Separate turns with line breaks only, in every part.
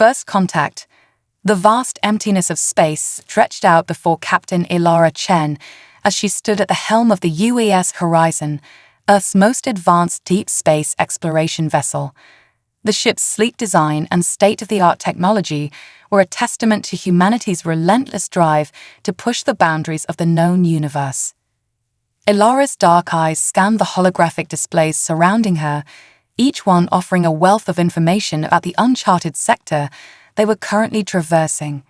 First contact. The vast emptiness of space stretched out before Captain Ilara Chen as she stood at the helm of the UES Horizon, Earth's most advanced deep space exploration vessel. The ship's sleek design and state-of-the-art technology were a testament to humanity's relentless drive to push the boundaries of the known universe. Ilara's dark eyes scanned the holographic displays surrounding her, each one offering a wealth of information about the uncharted sector they were currently traversing.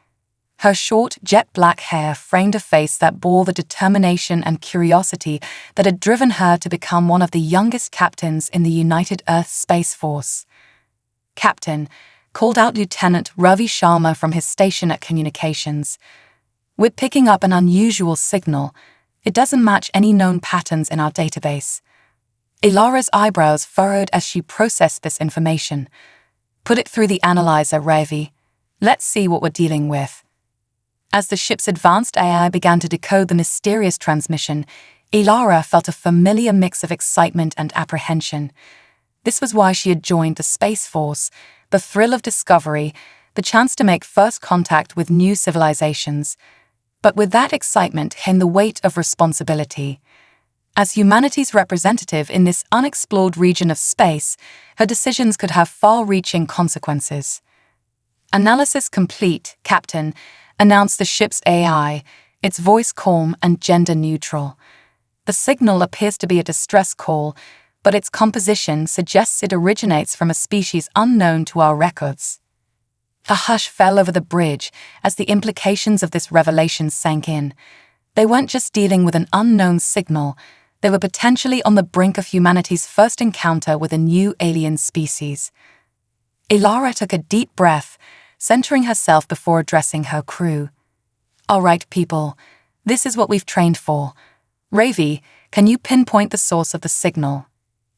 Her short, jet-black hair framed a face that bore the determination and curiosity that had driven her to become one of the youngest captains in the United Earth Space Force. "Captain," called out Lieutenant Ravi Sharma from his station at communications. "We're picking up an unusual signal. It doesn't match any known patterns in our database." Ilara's eyebrows furrowed as she processed this information. "Put it through the analyzer, Ravi. Let's see what we're dealing with." As the ship's advanced AI began to decode the mysterious transmission, Ilara felt a familiar mix of excitement and apprehension. This was why she had joined the Space Force, the thrill of discovery, the chance to make first contact with new civilizations. But with that excitement came the weight of responsibility. As humanity's representative in this unexplored region of space, her decisions could have far-reaching consequences. "Analysis complete, Captain," announced the ship's AI, its voice calm and gender-neutral. "The signal appears to be a distress call, but its composition suggests it originates from a species unknown to our records." A hush fell over the bridge as the implications of this revelation sank in. They weren't just dealing with an unknown signal, they were potentially on the brink of humanity's first encounter with a new alien species. Ilara took a deep breath, centering herself before addressing her crew. "All right, people, this is what we've trained for. Ravi, can you pinpoint the source of the signal?"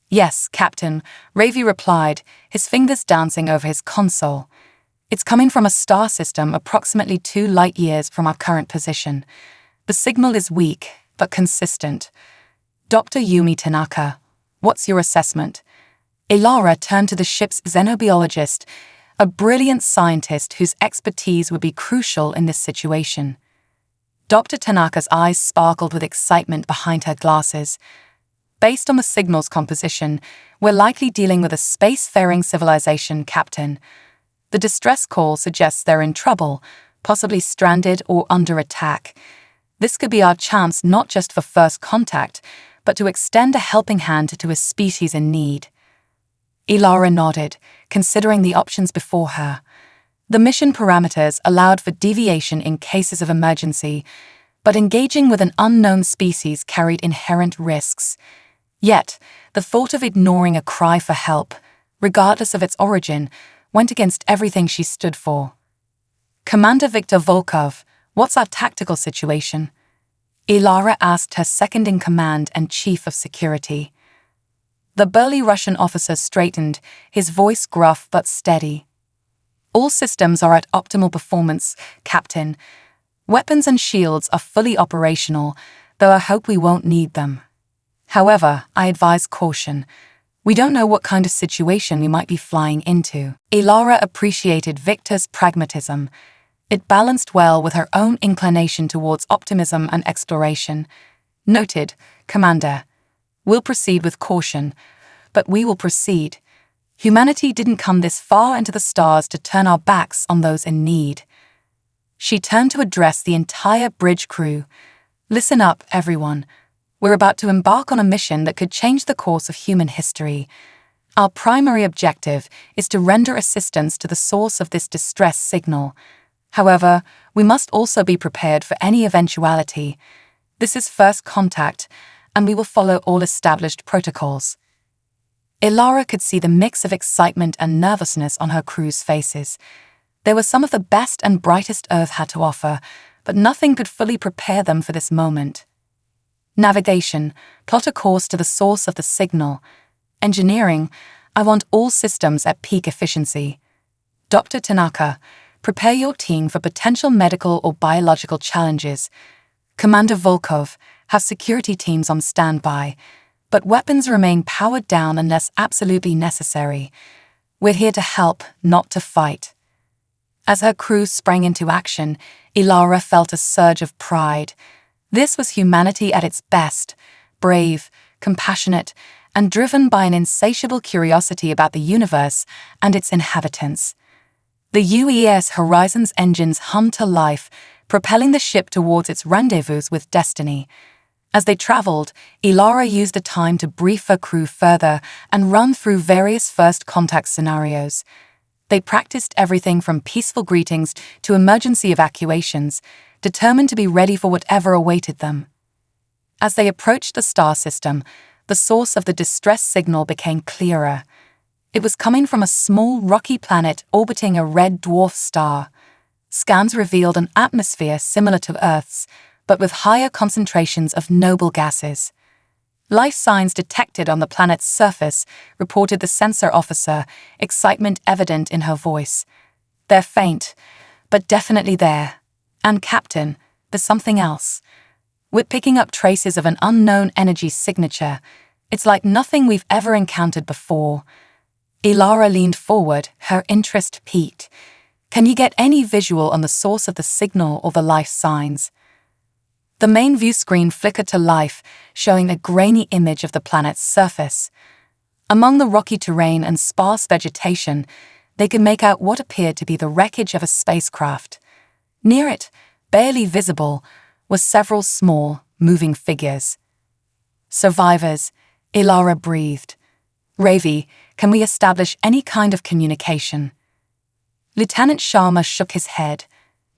"Yes, Captain," Ravi replied, his fingers dancing over his console. "It's coming from a star system approximately 2 light-years from our current position. The signal is weak, but consistent." "Dr. Yumi Tanaka, what's your assessment?" Ilara turned to the ship's xenobiologist, a brilliant scientist whose expertise would be crucial in this situation. Dr. Tanaka's eyes sparkled with excitement behind her glasses. "Based on the signal's composition, we're likely dealing with a spacefaring civilization, Captain. The distress call suggests they're in trouble, possibly stranded or under attack. This could be our chance not just for first contact, but to extend a helping hand to a species in need." Ilara nodded, considering the options before her. The mission parameters allowed for deviation in cases of emergency, but engaging with an unknown species carried inherent risks. Yet, the thought of ignoring a cry for help, regardless of its origin, went against everything she stood for. "Commander Viktor Volkov, what's our tactical situation?" Ilara asked her second-in-command and chief of security. The burly Russian officer straightened, his voice gruff but steady. "All systems are at optimal performance, Captain. Weapons and shields are fully operational, though I hope we won't need them. However, I advise caution. We don't know what kind of situation we might be flying into." Ilara appreciated Victor's pragmatism. It balanced well with her own inclination towards optimism and exploration. "Noted, Commander. We'll proceed with caution, but we will proceed. Humanity didn't come this far into the stars to turn our backs on those in need." She turned to address the entire bridge crew. "Listen up, everyone. We're about to embark on a mission that could change the course of human history. Our primary objective is to render assistance to the source of this distress signal. However, we must also be prepared for any eventuality. This is first contact, and we will follow all established protocols." Ilara could see the mix of excitement and nervousness on her crew's faces. They were some of the best and brightest Earth had to offer, but nothing could fully prepare them for this moment. "Navigation, plot a course to the source of the signal. Engineering, I want all systems at peak efficiency. Dr. Tanaka, prepare your team for potential medical or biological challenges. Commander Volkov, have security teams on standby, but weapons remain powered down unless absolutely necessary. We're here to help, not to fight." As her crew sprang into action, Ilara felt a surge of pride. This was humanity at its best, brave, compassionate, and driven by an insatiable curiosity about the universe and its inhabitants. The UES Horizon's engines hummed to life, propelling the ship towards its rendezvous with destiny. As they traveled, Ilara used the time to brief her crew further and run through various first contact scenarios. They practiced everything from peaceful greetings to emergency evacuations, determined to be ready for whatever awaited them. As they approached the star system, the source of the distress signal became clearer. It was coming from a small rocky planet orbiting a red dwarf star. Scans revealed an atmosphere similar to Earth's, but with higher concentrations of noble gases. Life signs detected on the planet's surface, reported the sensor officer, excitement evident in her voice. They're faint, but definitely there. And Captain, there's something else. We're picking up traces of an unknown energy signature. It's like nothing we've ever encountered before. Ilara leaned forward, her interest piqued. Can you get any visual on the source of the signal or the life signs? The main view screen flickered to life, showing a grainy image of the planet's surface. Among the rocky terrain and sparse vegetation, they could make out what appeared to be the wreckage of a spacecraft. Near it, barely visible, were several small, moving figures. Survivors, Ilara breathed. Ravi, can we establish any kind of communication? Lieutenant Sharma shook his head.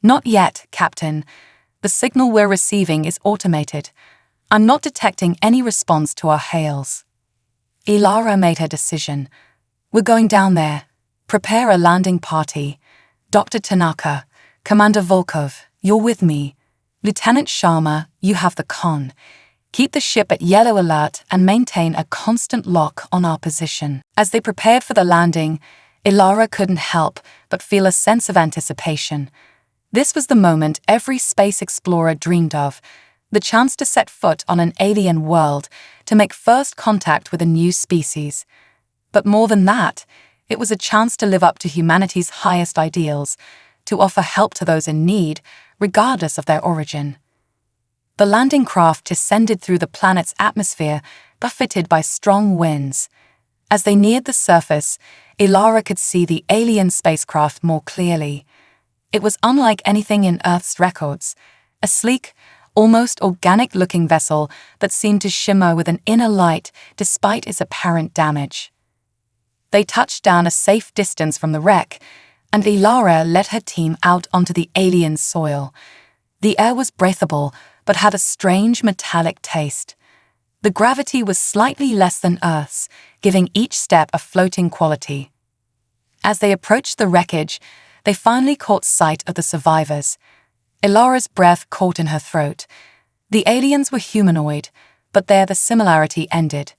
Not yet, Captain. The signal we're receiving is automated. I'm not detecting any response to our hails. Ilara made her decision. We're going down there. Prepare a landing party. Dr. Tanaka, Commander Volkov, you're with me. Lieutenant Sharma, you have the con. Keep the ship at yellow alert and maintain a constant lock on our position. As they prepared for the landing, Ilara couldn't help but feel a sense of anticipation. This was the moment every space explorer dreamed of, the chance to set foot on an alien world, to make first contact with a new species. But more than that, it was a chance to live up to humanity's highest ideals, to offer help to those in need, regardless of their origin. The landing craft descended through the planet's atmosphere, buffeted by strong winds. As they neared the surface, Ilara could see the alien spacecraft more clearly. It was unlike anything in Earth's records, a sleek, almost organic-looking vessel that seemed to shimmer with an inner light despite its apparent damage. They touched down a safe distance from the wreck, and Ilara led her team out onto the alien soil. The air was breathable, but had a strange metallic taste. The gravity was slightly less than Earth's, giving each step a floating quality. As they approached the wreckage, they finally caught sight of the survivors. Ilara's breath caught in her throat. The aliens were humanoid, but there the similarity ended.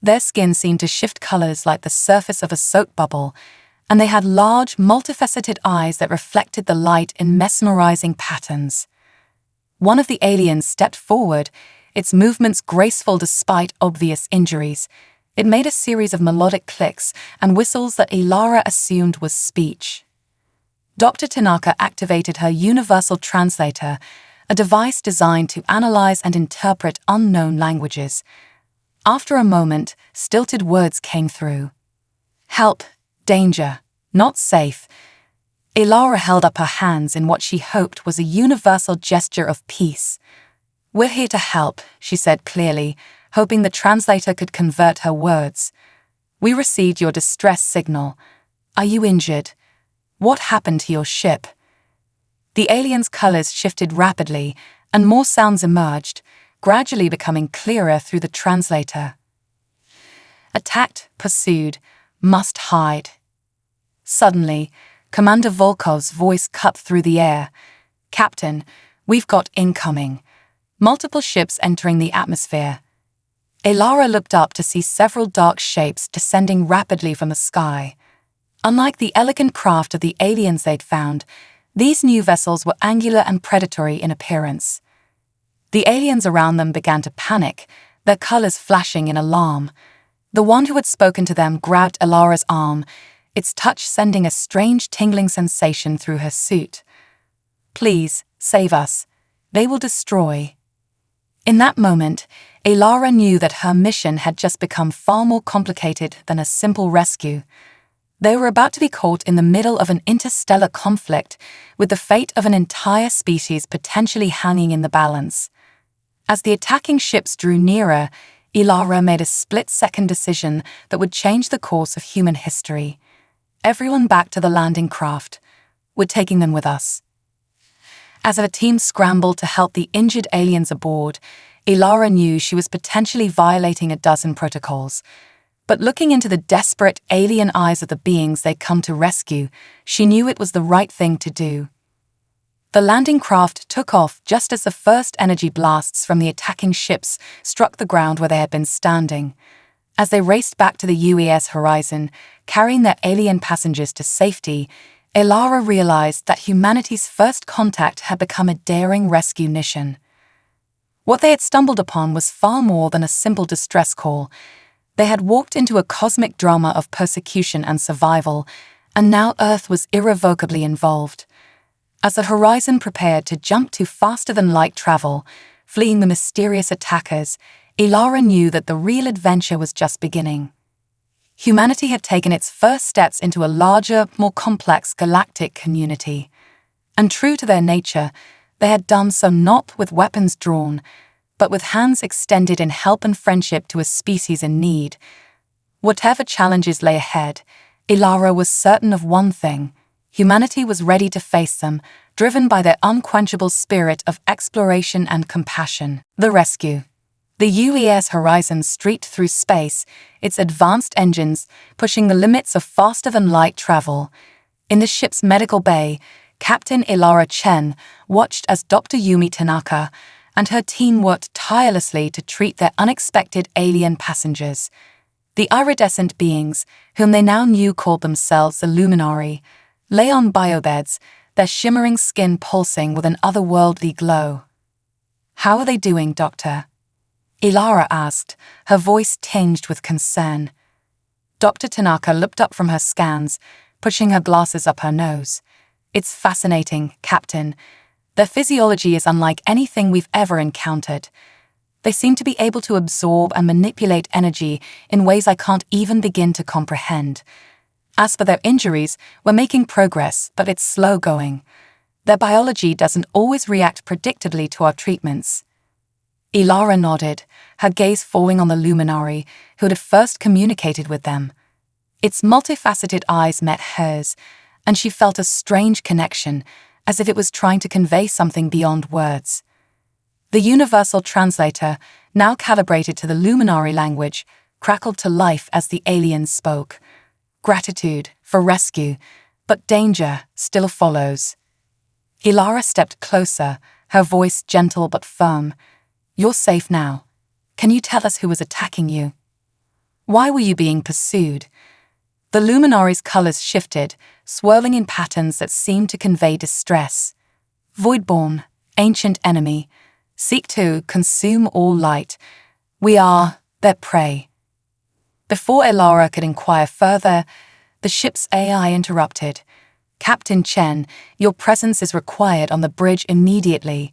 Their skin seemed to shift colors like the surface of a soap bubble, and they had large, multifaceted eyes that reflected the light in mesmerizing patterns. One of the aliens stepped forward, its movements graceful despite obvious injuries. It made a series of melodic clicks and whistles that Ilara assumed was speech. Dr. Tanaka activated her universal translator, a device designed to analyze and interpret unknown languages. After a moment, stilted words came through. Help, danger, not safe. Ilara held up her hands in what she hoped was a universal gesture of peace. We're here to help, she said clearly, hoping the translator could convert her words. We received your distress signal. Are you injured? What happened to your ship? The alien's colors shifted rapidly, and more sounds emerged, gradually becoming clearer through the translator. Attacked, pursued, must hide. Suddenly, Commander Volkov's voice cut through the air. Captain, we've got incoming. Multiple ships entering the atmosphere. Ilara looked up to see several dark shapes descending rapidly from the sky. Unlike the elegant craft of the aliens they'd found, these new vessels were angular and predatory in appearance. The aliens around them began to panic, their colors flashing in alarm. The one who had spoken to them grabbed Ilara's arm. its touch sending a strange tingling sensation through her suit. "Please, save us. They will destroy." In that moment, Elara knew that her mission had just become far more complicated than a simple rescue. They were about to be caught in the middle of an interstellar conflict, with the fate of an entire species potentially hanging in the balance. As the attacking ships drew nearer, Elara made a split-second decision that would change the course of human history. "Everyone back to the landing craft. We're taking them with us." As her team scrambled to help the injured aliens aboard, Elara knew she was potentially violating a dozen protocols. But looking into the desperate alien eyes of the beings they'd come to rescue, she knew it was the right thing to do. The landing craft took off just as the first energy blasts from the attacking ships struck the ground where they had been standing. As they raced back to the UES horizon, carrying their alien passengers to safety, Elara realized that humanity's first contact had become a daring rescue mission. What they had stumbled upon was far more than a simple distress call. They had walked into a cosmic drama of persecution and survival, and now Earth was irrevocably involved. As the horizon prepared to jump to faster-than-light travel, fleeing the mysterious attackers, Elara knew that the real adventure was just beginning. Humanity had taken its first steps into a larger, more complex galactic community. And true to their nature, they had done so not with weapons drawn, but with hands extended in help and friendship to a species in need. Whatever challenges lay ahead, Elara was certain of one thing: humanity was ready to face them, driven by their unquenchable spirit of exploration and compassion. The rescue. The UES Horizon streaked through space, its advanced engines pushing the limits of faster-than-light travel. In the ship's medical bay, Captain Elara Chen watched as Dr. Yumi Tanaka and her team worked tirelessly to treat their unexpected alien passengers. The iridescent beings, whom they now knew called themselves the Luminari, lay on biobeds, their shimmering skin pulsing with an otherworldly glow. "How are they doing, Doctor?" Elara asked, her voice tinged with concern. Dr. Tanaka looked up from her scans, pushing her glasses up her nose. "It's fascinating, Captain. Their physiology is unlike anything we've ever encountered. They seem to be able to absorb and manipulate energy in ways I can't even begin to comprehend. As for their injuries, we're making progress, but it's slow going. Their biology doesn't always react predictably to our treatments." Elara nodded, her gaze falling on the Luminari, who had first communicated with them. Its multifaceted eyes met hers, and she felt a strange connection, as if it was trying to convey something beyond words. The universal translator, now calibrated to the Luminari language, crackled to life as the aliens spoke. Gratitude for rescue, but danger still follows. Elara stepped closer, her voice gentle but firm. "You're safe now. Can you tell us who was attacking you? Why were you being pursued?" The Luminari's colors shifted, swirling in patterns that seemed to convey distress. "Voidborn, ancient enemy, seek to consume all light. We are their prey." Before Elara could inquire further, the ship's AI interrupted. "Captain Chen, your presence is required on the bridge immediately.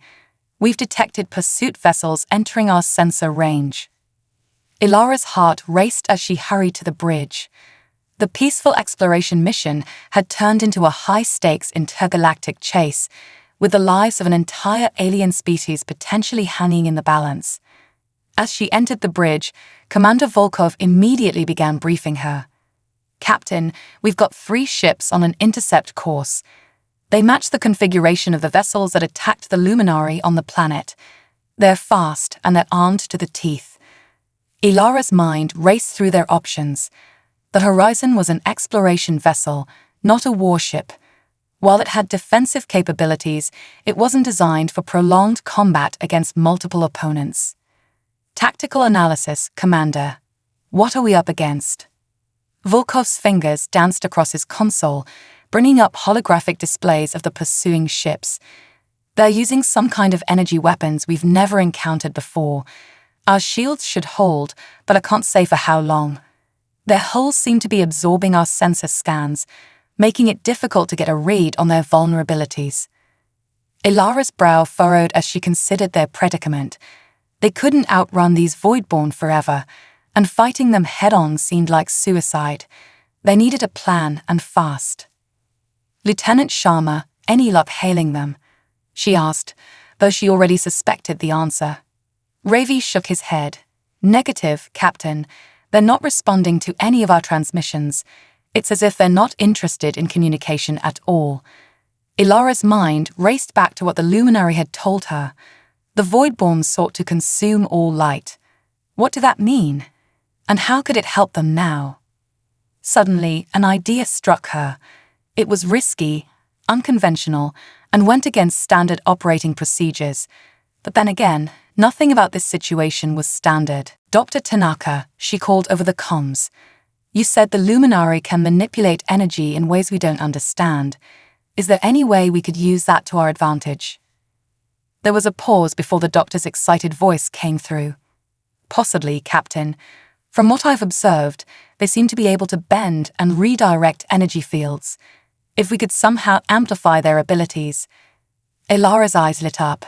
We've detected pursuit vessels entering our sensor range." Elara's heart raced as she hurried to the bridge. The peaceful exploration mission had turned into a high-stakes intergalactic chase, with the lives of an entire alien species potentially hanging in the balance. As she entered the bridge, Commander Volkov immediately began briefing her. "Captain, we've got 3 ships on an intercept course. They match the configuration of the vessels that attacked the Luminari on the planet. They're fast and they're armed to the teeth." Elara's mind raced through their options. The Horizon was an exploration vessel, not a warship. While it had defensive capabilities, it wasn't designed for prolonged combat against multiple opponents. "Tactical analysis, Commander. What are we up against?" Volkov's fingers danced across his console, bringing up holographic displays of the pursuing ships. "They're using some kind of energy weapons we've never encountered before. Our shields should hold, but I can't say for how long." Their hulls seem to be absorbing our sensor scans, making it difficult to get a read on their vulnerabilities. Ilara's brow furrowed as she considered their predicament. They couldn't outrun these Voidborn forever, and fighting them head-on seemed like suicide. They needed a plan, and fast. "Lieutenant Sharma, any luck hailing them?" she asked, though she already suspected the answer. Ravi shook his head. "Negative, Captain. They're not responding to any of our transmissions. It's as if they're not interested in communication at all." Ilara's mind raced back to what the Luminary had told her. The Voidborn sought to consume all light. What did that mean? And how could it help them now? Suddenly, an idea struck her. It was risky, unconventional, and went against standard operating procedures. But then again, nothing about this situation was standard. "Dr. Tanaka," she called over the comms. "You said the Luminary can manipulate energy in ways we don't understand. Is there any way we could use that to our advantage?" There was a pause before the doctor's excited voice came through. "Possibly, Captain. From what I've observed, they seem to be able to bend and redirect energy fields. If we could somehow amplify their abilities." Ilara's eyes lit up.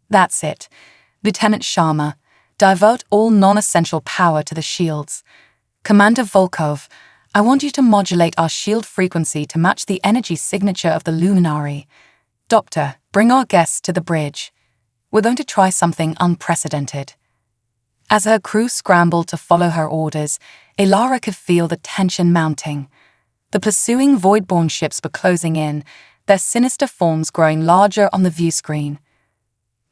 "That's it. Lieutenant Sharma, divert all non-essential power to the shields. Commander Volkov, I want you to modulate our shield frequency to match the energy signature of the Luminary. Doctor, bring our guests to the bridge. We're going to try something unprecedented." As her crew scrambled to follow her orders, Ilara could feel the tension mounting. The pursuing Voidborn ships were closing in, their sinister forms growing larger on the view screen.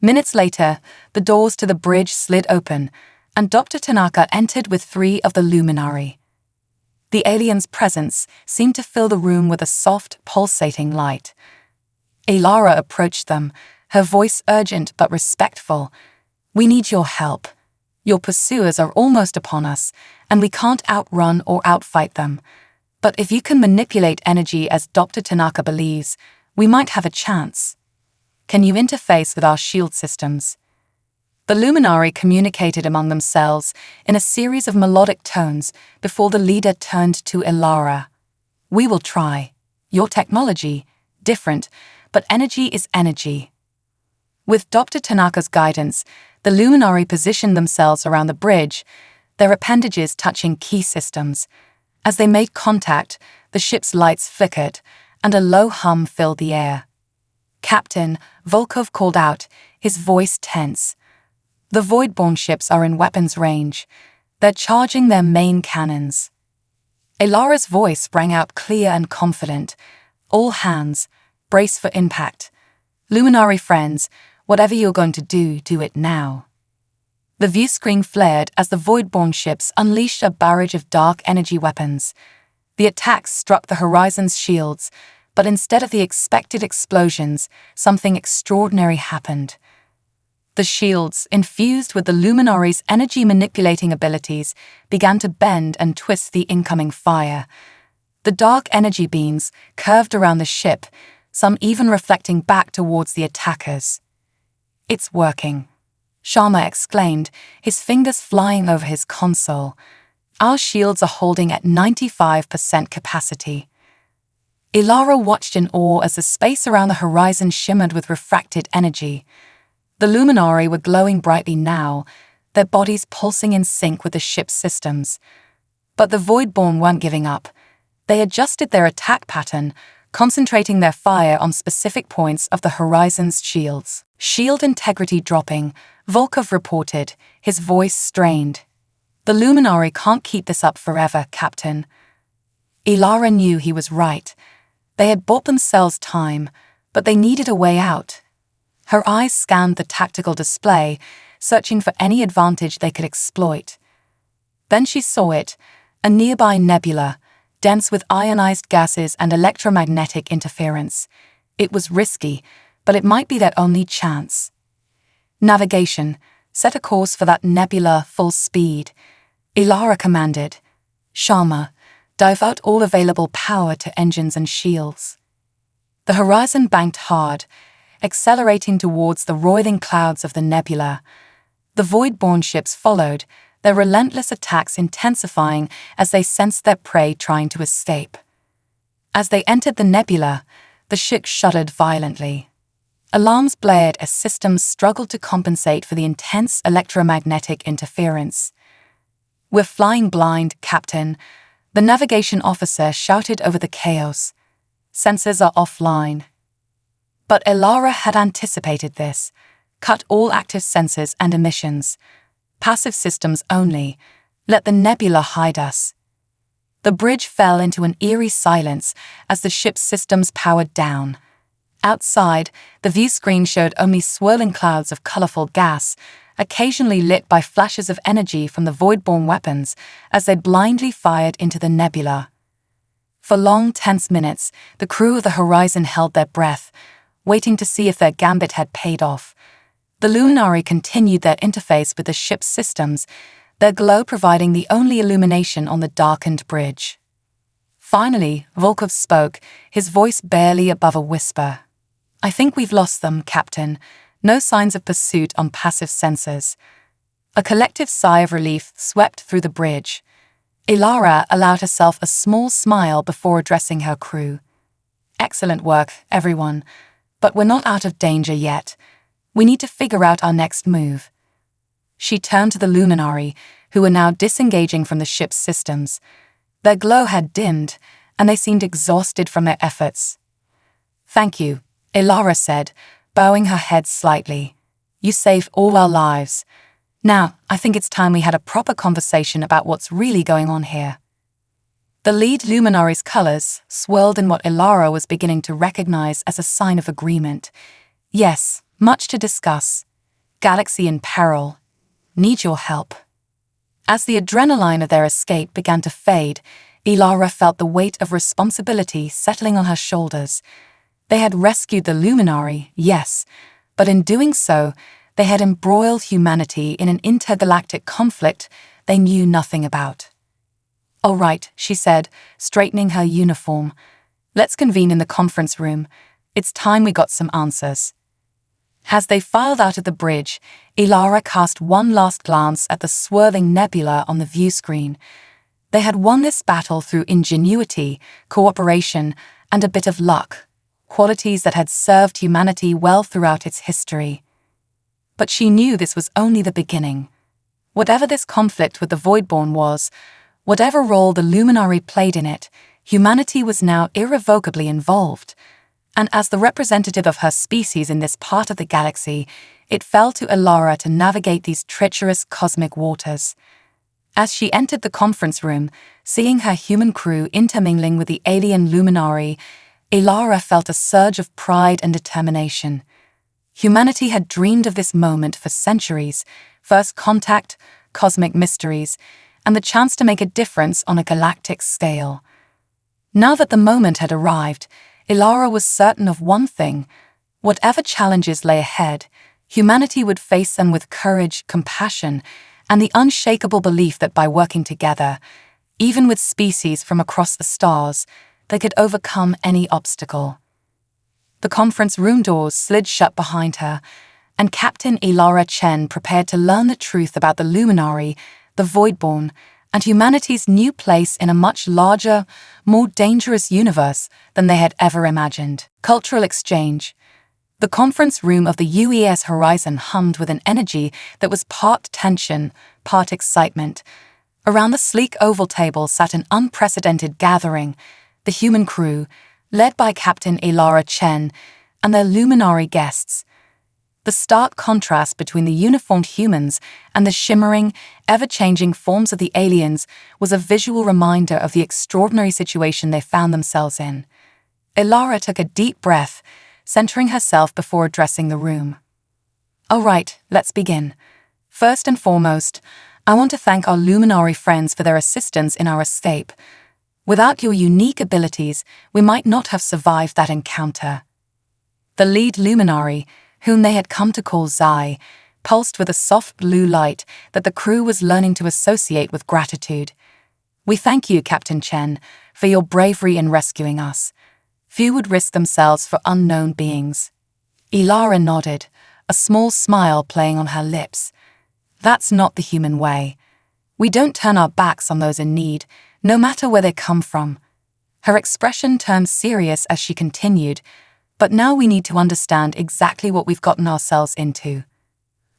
Minutes later, the doors to the bridge slid open, and Dr. Tanaka entered with 3 of the Luminary. The alien's presence seemed to fill the room with a soft, pulsating light. Ilara approached them, her voice urgent but respectful. "We need your help. Your pursuers are almost upon us, and we can't outrun or outfight them. But if you can manipulate energy as Dr. Tanaka believes, we might have a chance. Can you interface with our shield systems?" The Luminary communicated among themselves in a series of melodic tones before the leader turned to Ilara. "We will try. Your technology, different, but energy is energy." With Dr. Tanaka's guidance, the Luminary positioned themselves around the bridge, their appendages touching key systems. As they made contact, the ship's lights flickered, and a low hum filled the air. "Captain," Volkov called out, his voice tense. "The Voidborn ships are in weapons range. They're charging their main cannons." Ilara's voice rang out clear and confident. "All hands, brace for impact. Luminary friends, whatever you're going to do it now." The view screen flared as the Voidborn ships unleashed a barrage of dark energy weapons. The attacks struck the Horizon's shields, but instead of the expected explosions, something extraordinary happened. The shields, infused with the Luminary's energy-manipulating abilities, began to bend and twist the incoming fire. The dark energy beams curved around the ship, some even reflecting back towards the attackers. "It's working," Sharma exclaimed, his fingers flying over his console. "Our shields are holding at 95% capacity." Ilara watched in awe as the space around the horizon shimmered with refracted energy. The Luminary were glowing brightly now, their bodies pulsing in sync with the ship's systems. But the Voidborn weren't giving up. They adjusted their attack pattern, concentrating their fire on specific points of the Horizon's shields. "Shield integrity dropping," Volkov reported, his voice strained. "The Luminary can't keep this up forever, Captain." Ilara knew he was right. They had bought themselves time, but they needed a way out. Her eyes scanned the tactical display, searching for any advantage they could exploit. Then she saw it, a nearby nebula, dense with ionized gases and electromagnetic interference. It was risky, but it might be their only chance. "Navigation, set a course for that nebula full speed," Ilara commanded. "Sharma, divert all available power to engines and shields." The horizon banked hard, accelerating towards the roiling clouds of the nebula. The Voidborn ships followed, their relentless attacks intensifying as they sensed their prey trying to escape. As they entered the nebula, the ship shuddered violently. Alarms blared as systems struggled to compensate for the intense electromagnetic interference. "We're flying blind, Captain," the navigation officer shouted over the chaos. "Sensors are offline." But Elara had anticipated this. "Cut all active sensors and emissions. Passive systems only. Let the nebula hide us." The bridge fell into an eerie silence as the ship's systems powered down. Outside, the view screen showed only swirling clouds of colorful gas, occasionally lit by flashes of energy from the void-borne weapons as they blindly fired into the nebula. For long, tense minutes, the crew of the Horizon held their breath, waiting to see if their gambit had paid off. The Luminari continued their interface with the ship's systems, their glow providing the only illumination on the darkened bridge. Finally, Volkov spoke, his voice barely above a whisper. "I think we've lost them, Captain. No signs of pursuit on passive sensors." A collective sigh of relief swept through the bridge. Elara allowed herself a small smile before addressing her crew. "Excellent work, everyone. But we're not out of danger yet. We need to figure out our next move." She turned to the Luminari, who were now disengaging from the ship's systems. Their glow had dimmed, and they seemed exhausted from their efforts. "Thank you," Elara said, bowing her head slightly. "You saved all our lives. Now, I think it's time we had a proper conversation about what's really going on here." The lead Luminari's colors swirled in what Elara was beginning to recognize as a sign of agreement. "Yes, much to discuss. Galaxy in peril. Need your help." As the adrenaline of their escape began to fade, Elara felt the weight of responsibility settling on her shoulders. They had rescued the Luminari, yes, but in doing so, they had embroiled humanity in an intergalactic conflict they knew nothing about. "All right," she said, straightening her uniform. "Let's convene in the conference room. It's time we got some answers." As they filed out of the bridge, Elara cast one last glance at the swirling nebula on the view screen. They had won this battle through ingenuity, cooperation, and a bit of luck, qualities that had served humanity well throughout its history. But she knew this was only the beginning. Whatever this conflict with the Voidborn was, whatever role the Luminari played in it, humanity was now irrevocably involved. And as the representative of her species in this part of the galaxy, it fell to Elara to navigate these treacherous cosmic waters. As she entered the conference room, seeing her human crew intermingling with the alien Luminari, Elara felt a surge of pride and determination. Humanity had dreamed of this moment for centuries: first contact, cosmic mysteries, and the chance to make a difference on a galactic scale. Now that the moment had arrived, Elara was certain of one thing: whatever challenges lay ahead, humanity would face them with courage, compassion, and the unshakable belief that by working together, even with species from across the stars, they could overcome any obstacle. The conference room doors slid shut behind her, and Captain Elara Chen prepared to learn the truth about the Luminari, the Voidborn, and humanity's new place in a much larger, more dangerous universe than they had ever imagined. Cultural exchange. The conference room of the UES Horizon hummed with an energy that was part tension, part excitement. Around the sleek oval table sat an unprecedented gathering: the human crew, led by Captain Elara Chen, and their Luminari guests. The stark contrast between the uniformed humans and the shimmering, ever-changing forms of the aliens was a visual reminder of the extraordinary situation they found themselves in. Elara took a deep breath, centering herself before addressing the room. "All right, let's begin. First and foremost, I want to thank our Luminari friends for their assistance in our escape. Without your unique abilities, we might not have survived that encounter." The lead Luminari, whom they had come to call Zai, pulsed with a soft blue light that the crew was learning to associate with gratitude. "We thank you, Captain Chen, for your bravery in rescuing us. Few would risk themselves for unknown beings." Elara nodded, a small smile playing on her lips. "That's not the human way. We don't turn our backs on those in need, no matter where they come from. Her expression turned serious as she continued, but now we need to understand exactly what we've gotten ourselves into.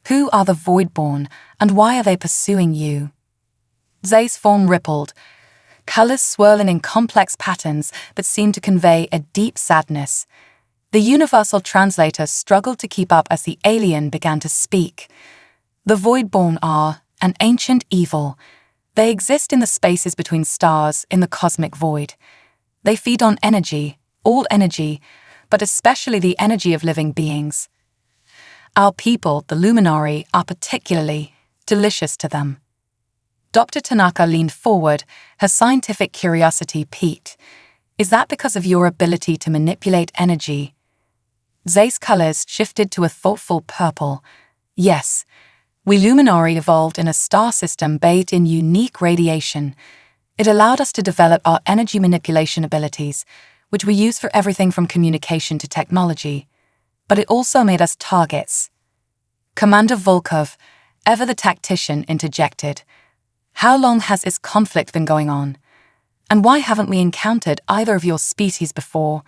Who are the Voidborn, and why are they pursuing you? Zay's form rippled, colors swirling in complex patterns that seemed to convey a deep sadness. The universal translator struggled to keep up as the alien began to speak. The Voidborn are an ancient evil. They exist in the spaces between stars in the cosmic void. They feed on energy, all energy, but especially the energy of living beings. Our people, the Luminari, are particularly delicious to them. Dr. Tanaka leaned forward, her scientific curiosity piqued. Is that because of your ability to manipulate energy? Zay's colors shifted to a thoughtful purple. Yes, we Luminari evolved in a star system bathed in unique radiation. It allowed us to develop our energy manipulation abilities, which we use for everything from communication to technology. But it also made us targets. Commander Volkov, ever the tactician, interjected. How long has this conflict been going on? And why haven't we encountered either of your species before?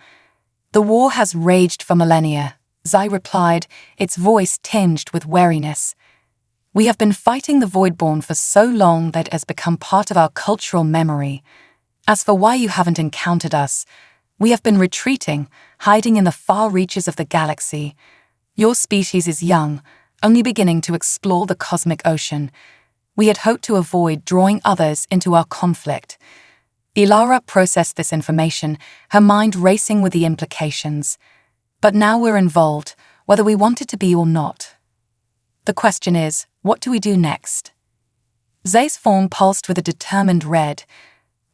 The war has raged for millennia, Zai replied, its voice tinged with wariness. We have been fighting the Voidborn for so long that it has become part of our cultural memory. As for why you haven't encountered us, we have been retreating, hiding in the far reaches of the galaxy. Your species is young, only beginning to explore the cosmic ocean. We had hoped to avoid drawing others into our conflict. Ilara processed this information, her mind racing with the implications. But now we're involved, whether we wanted to be or not. The question is, what do we do next? Zay's form pulsed with a determined red.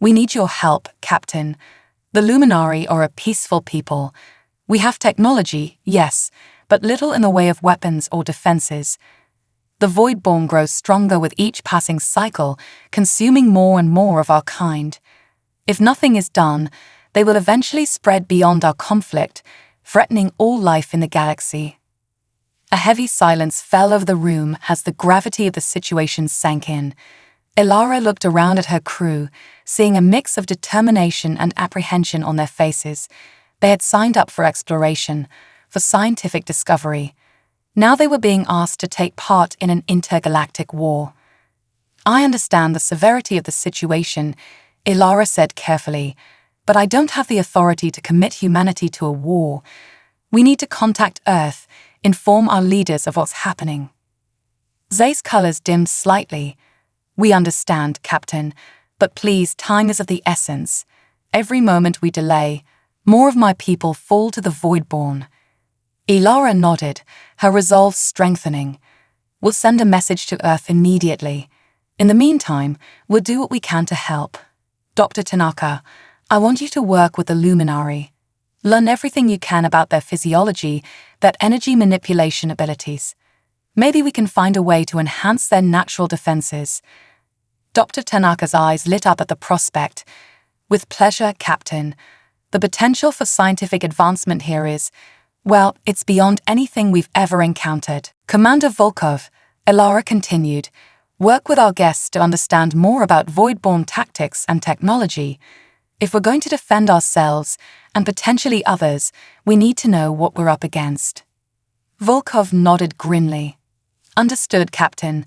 We need your help, Captain. The Luminari are a peaceful people. We have technology, yes, but little in the way of weapons or defenses. The Voidborn grows stronger with each passing cycle, consuming more and more of our kind. If nothing is done, they will eventually spread beyond our conflict, threatening all life in the galaxy. A heavy silence fell over the room as the gravity of the situation sank in. Ilara looked around at her crew, seeing a mix of determination and apprehension on their faces. They had signed up for exploration, for scientific discovery. Now they were being asked to take part in an intergalactic war. I understand the severity of the situation, Ilara said carefully, but I don't have the authority to commit humanity to a war. We need to contact Earth, inform our leaders of what's happening. Zay's colors dimmed slightly. We understand, Captain, but please, time is of the essence. Every moment we delay, more of my people fall to the Voidborn. Ilara nodded, her resolve strengthening. We'll send a message to Earth immediately. In the meantime, we'll do what we can to help. Dr. Tanaka, I want you to work with the Luminari. Learn everything you can about their physiology, their energy manipulation abilities. Maybe we can find a way to enhance their natural defenses. Dr. Tanaka's eyes lit up at the prospect. With pleasure, Captain. The potential for scientific advancement here is, well, it's beyond anything we've ever encountered. Commander Volkov, Ilara continued, work with our guests to understand more about Voidborn tactics and technology. If we're going to defend ourselves, and potentially others, we need to know what we're up against. Volkov nodded grimly. Understood, Captain.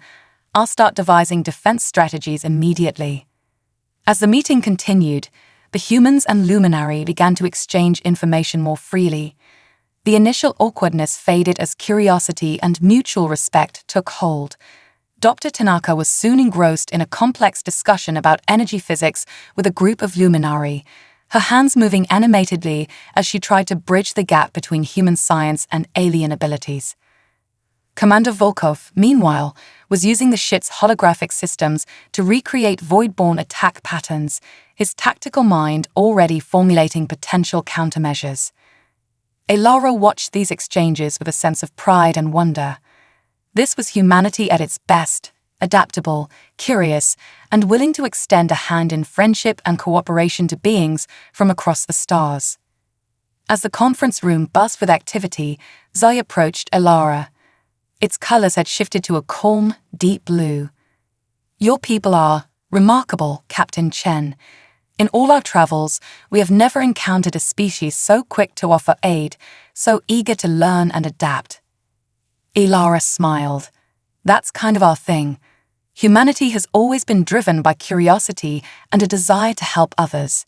I'll start devising defense strategies immediately. As the meeting continued, the humans and Luminari began to exchange information more freely. The initial awkwardness faded as curiosity and mutual respect took hold. Dr. Tanaka was soon engrossed in a complex discussion about energy physics with a group of Luminari, her hands moving animatedly as she tried to bridge the gap between human science and alien abilities. Commander Volkov, meanwhile, was using the ship's holographic systems to recreate Voidborn attack patterns, his tactical mind already formulating potential countermeasures. Ilara watched these exchanges with a sense of pride and wonder. This was humanity at its best, adaptable, curious, and willing to extend a hand in friendship and cooperation to beings from across the stars. As the conference room buzzed with activity, Zai approached Ilara. Its colors had shifted to a calm, deep blue. Your people are remarkable, Captain Chen. In all our travels, we have never encountered a species so quick to offer aid, so eager to learn and adapt. Ilara smiled. That's kind of our thing. Humanity has always been driven by curiosity and a desire to help others.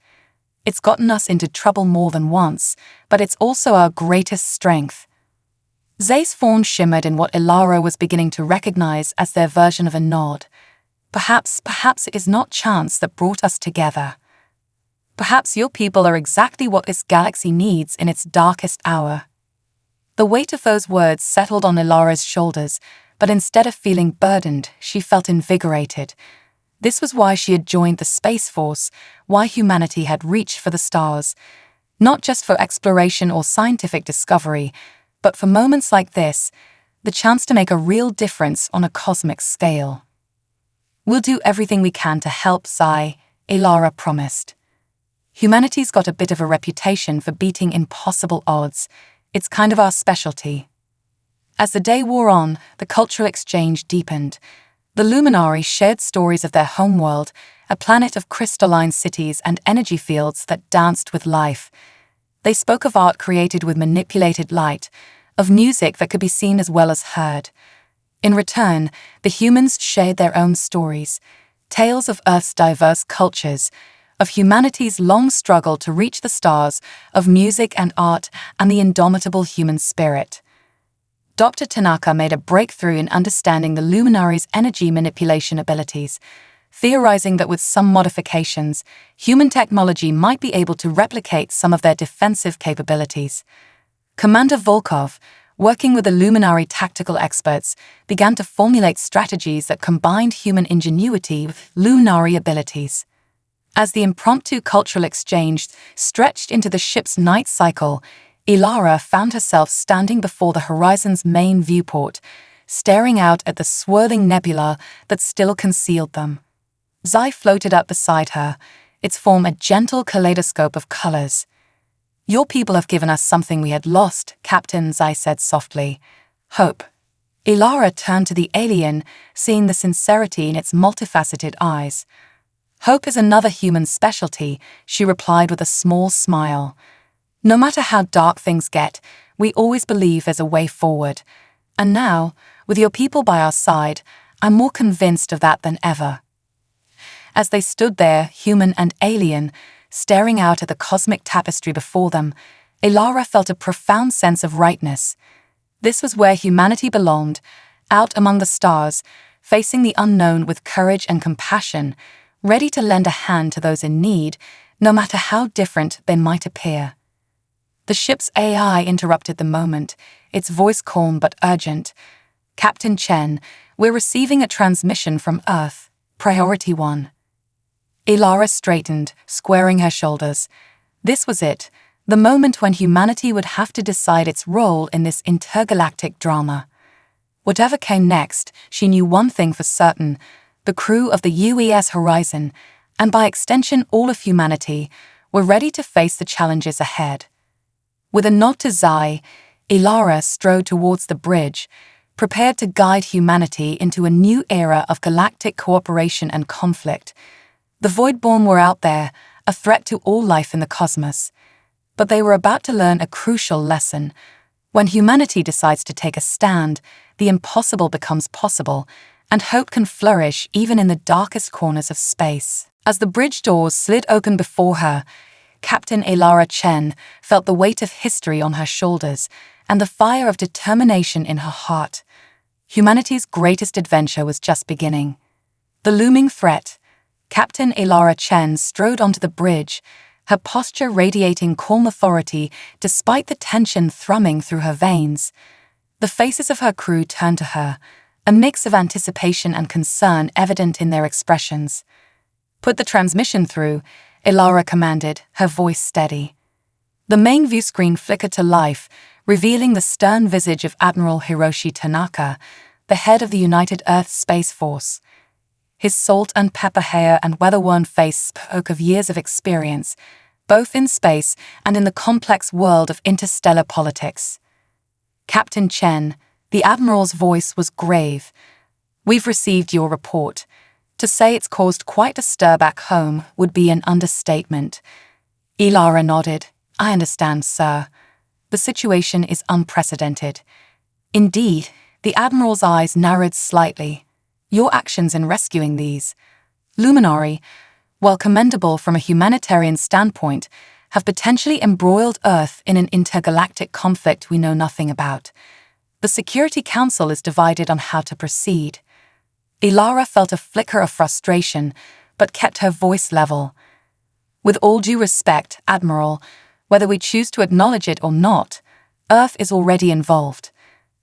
It's gotten us into trouble more than once, but it's also our greatest strength. Zay's fawn shimmered in what Ilara was beginning to recognize as their version of a nod. Perhaps it is not chance that brought us together. Perhaps your people are exactly what this galaxy needs in its darkest hour. The weight of those words settled on Ilara's shoulders, but instead of feeling burdened, she felt invigorated. This was why she had joined the Space Force, why humanity had reached for the stars. Not just for exploration or scientific discovery, but for moments like this, the chance to make a real difference on a cosmic scale. We'll do everything we can to help, Zai, Ilara promised. Humanity's got a bit of a reputation for beating impossible odds. It's kind of our specialty. As the day wore on, the cultural exchange deepened. The luminaries shared stories of their homeworld, a planet of crystalline cities and energy fields that danced with life. They spoke of art created with manipulated light, of music that could be seen as well as heard. In return, the humans shared their own stories, tales of Earth's diverse cultures, of humanity's long struggle to reach the stars, of music and art, and the indomitable human spirit. Dr. Tanaka made a breakthrough in understanding the luminaries' energy manipulation abilities, theorizing that with some modifications, human technology might be able to replicate some of their defensive capabilities. Commander Volkov, working with the luminary tactical experts, began to formulate strategies that combined human ingenuity with luminary abilities. As the impromptu cultural exchange stretched into the ship's night cycle, Ilara found herself standing before the horizon's main viewport, staring out at the swirling nebula that still concealed them. Zai floated up beside her, its form a gentle kaleidoscope of colors. Your people have given us something we had lost, Captain, Zai said softly. Hope. Ilara turned to the alien, seeing the sincerity in its multifaceted eyes. Hope is another human specialty, she replied with a small smile. No matter how dark things get, we always believe there's a way forward. And now, with your people by our side, I'm more convinced of that than ever. As they stood there, human and alien, staring out at the cosmic tapestry before them, Ilara felt a profound sense of rightness. This was where humanity belonged, out among the stars, facing the unknown with courage and compassion, ready to lend a hand to those in need, no matter how different they might appear. The ship's AI interrupted the moment, its voice calm but urgent. Captain Chen, we're receiving a transmission from Earth, Priority 1. Ilara straightened, squaring her shoulders. This was it, the moment when humanity would have to decide its role in this intergalactic drama. Whatever came next, she knew one thing for certain: the crew of the UES Horizon, and by extension all of humanity, were ready to face the challenges ahead. With a nod to Zai, Ilara strode towards the bridge, prepared to guide humanity into a new era of galactic cooperation and conflict. The Voidborn were out there, a threat to all life in the cosmos. But they were about to learn a crucial lesson. When humanity decides to take a stand, the impossible becomes possible, and hope can flourish even in the darkest corners of space. As the bridge doors slid open before her, Captain Ilara Chen felt the weight of history on her shoulders and the fire of determination in her heart. Humanity's greatest adventure was just beginning. The looming threat. Captain Ilara Chen strode onto the bridge, her posture radiating calm authority despite the tension thrumming through her veins. The faces of her crew turned to her, a mix of anticipation and concern evident in their expressions. Put the transmission through, Ilara commanded, her voice steady. The main view screen flickered to life, revealing the stern visage of Admiral Hiroshi Tanaka, the head of the United Earth Space Force. His salt and pepper hair and weather-worn face spoke of years of experience, both in space and in the complex world of interstellar politics. Captain Chen, the Admiral's voice was grave. We've received your report. To say it's caused quite a stir back home would be an understatement. Ilara nodded. I understand, sir. The situation is unprecedented. Indeed, the Admiral's eyes narrowed slightly. Your actions in rescuing these luminary, while commendable from a humanitarian standpoint, have potentially embroiled Earth in an intergalactic conflict we know nothing about. The Security Council is divided on how to proceed. Ilara felt a flicker of frustration, but kept her voice level. With all due respect, Admiral, whether we choose to acknowledge it or not, Earth is already involved.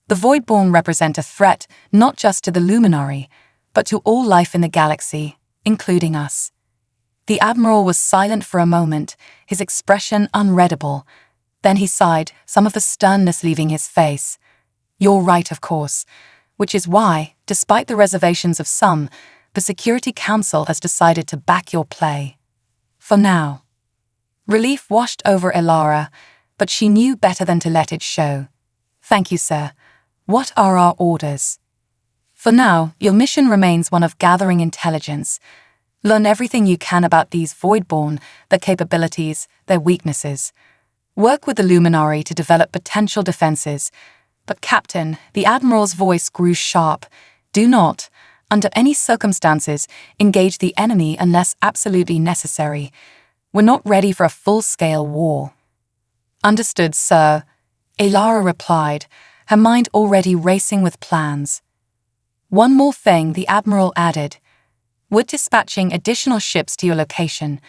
The Voidborn represent a threat not just to the Luminary, but to all life in the galaxy, including us. The Admiral was silent for a moment, his expression unreadable. Then he sighed, some of the sternness leaving his face. You're right, of course, which is why, despite the reservations of some, the Security Council has decided to back your play. For now. Relief washed over Ilara, but she knew better than to let it show. Thank you, sir. What are our orders? For now, your mission remains one of gathering intelligence. Learn everything you can about these Voidborn, their capabilities, their weaknesses. Work with the Luminary to develop potential defenses. But Captain, the Admiral's voice grew sharp. Do not, under any circumstances, engage the enemy unless absolutely necessary. We're not ready for a full-scale war. Understood, sir, Ilara replied, her mind already racing with plans. One more thing, the Admiral added. We're dispatching additional ships to your location.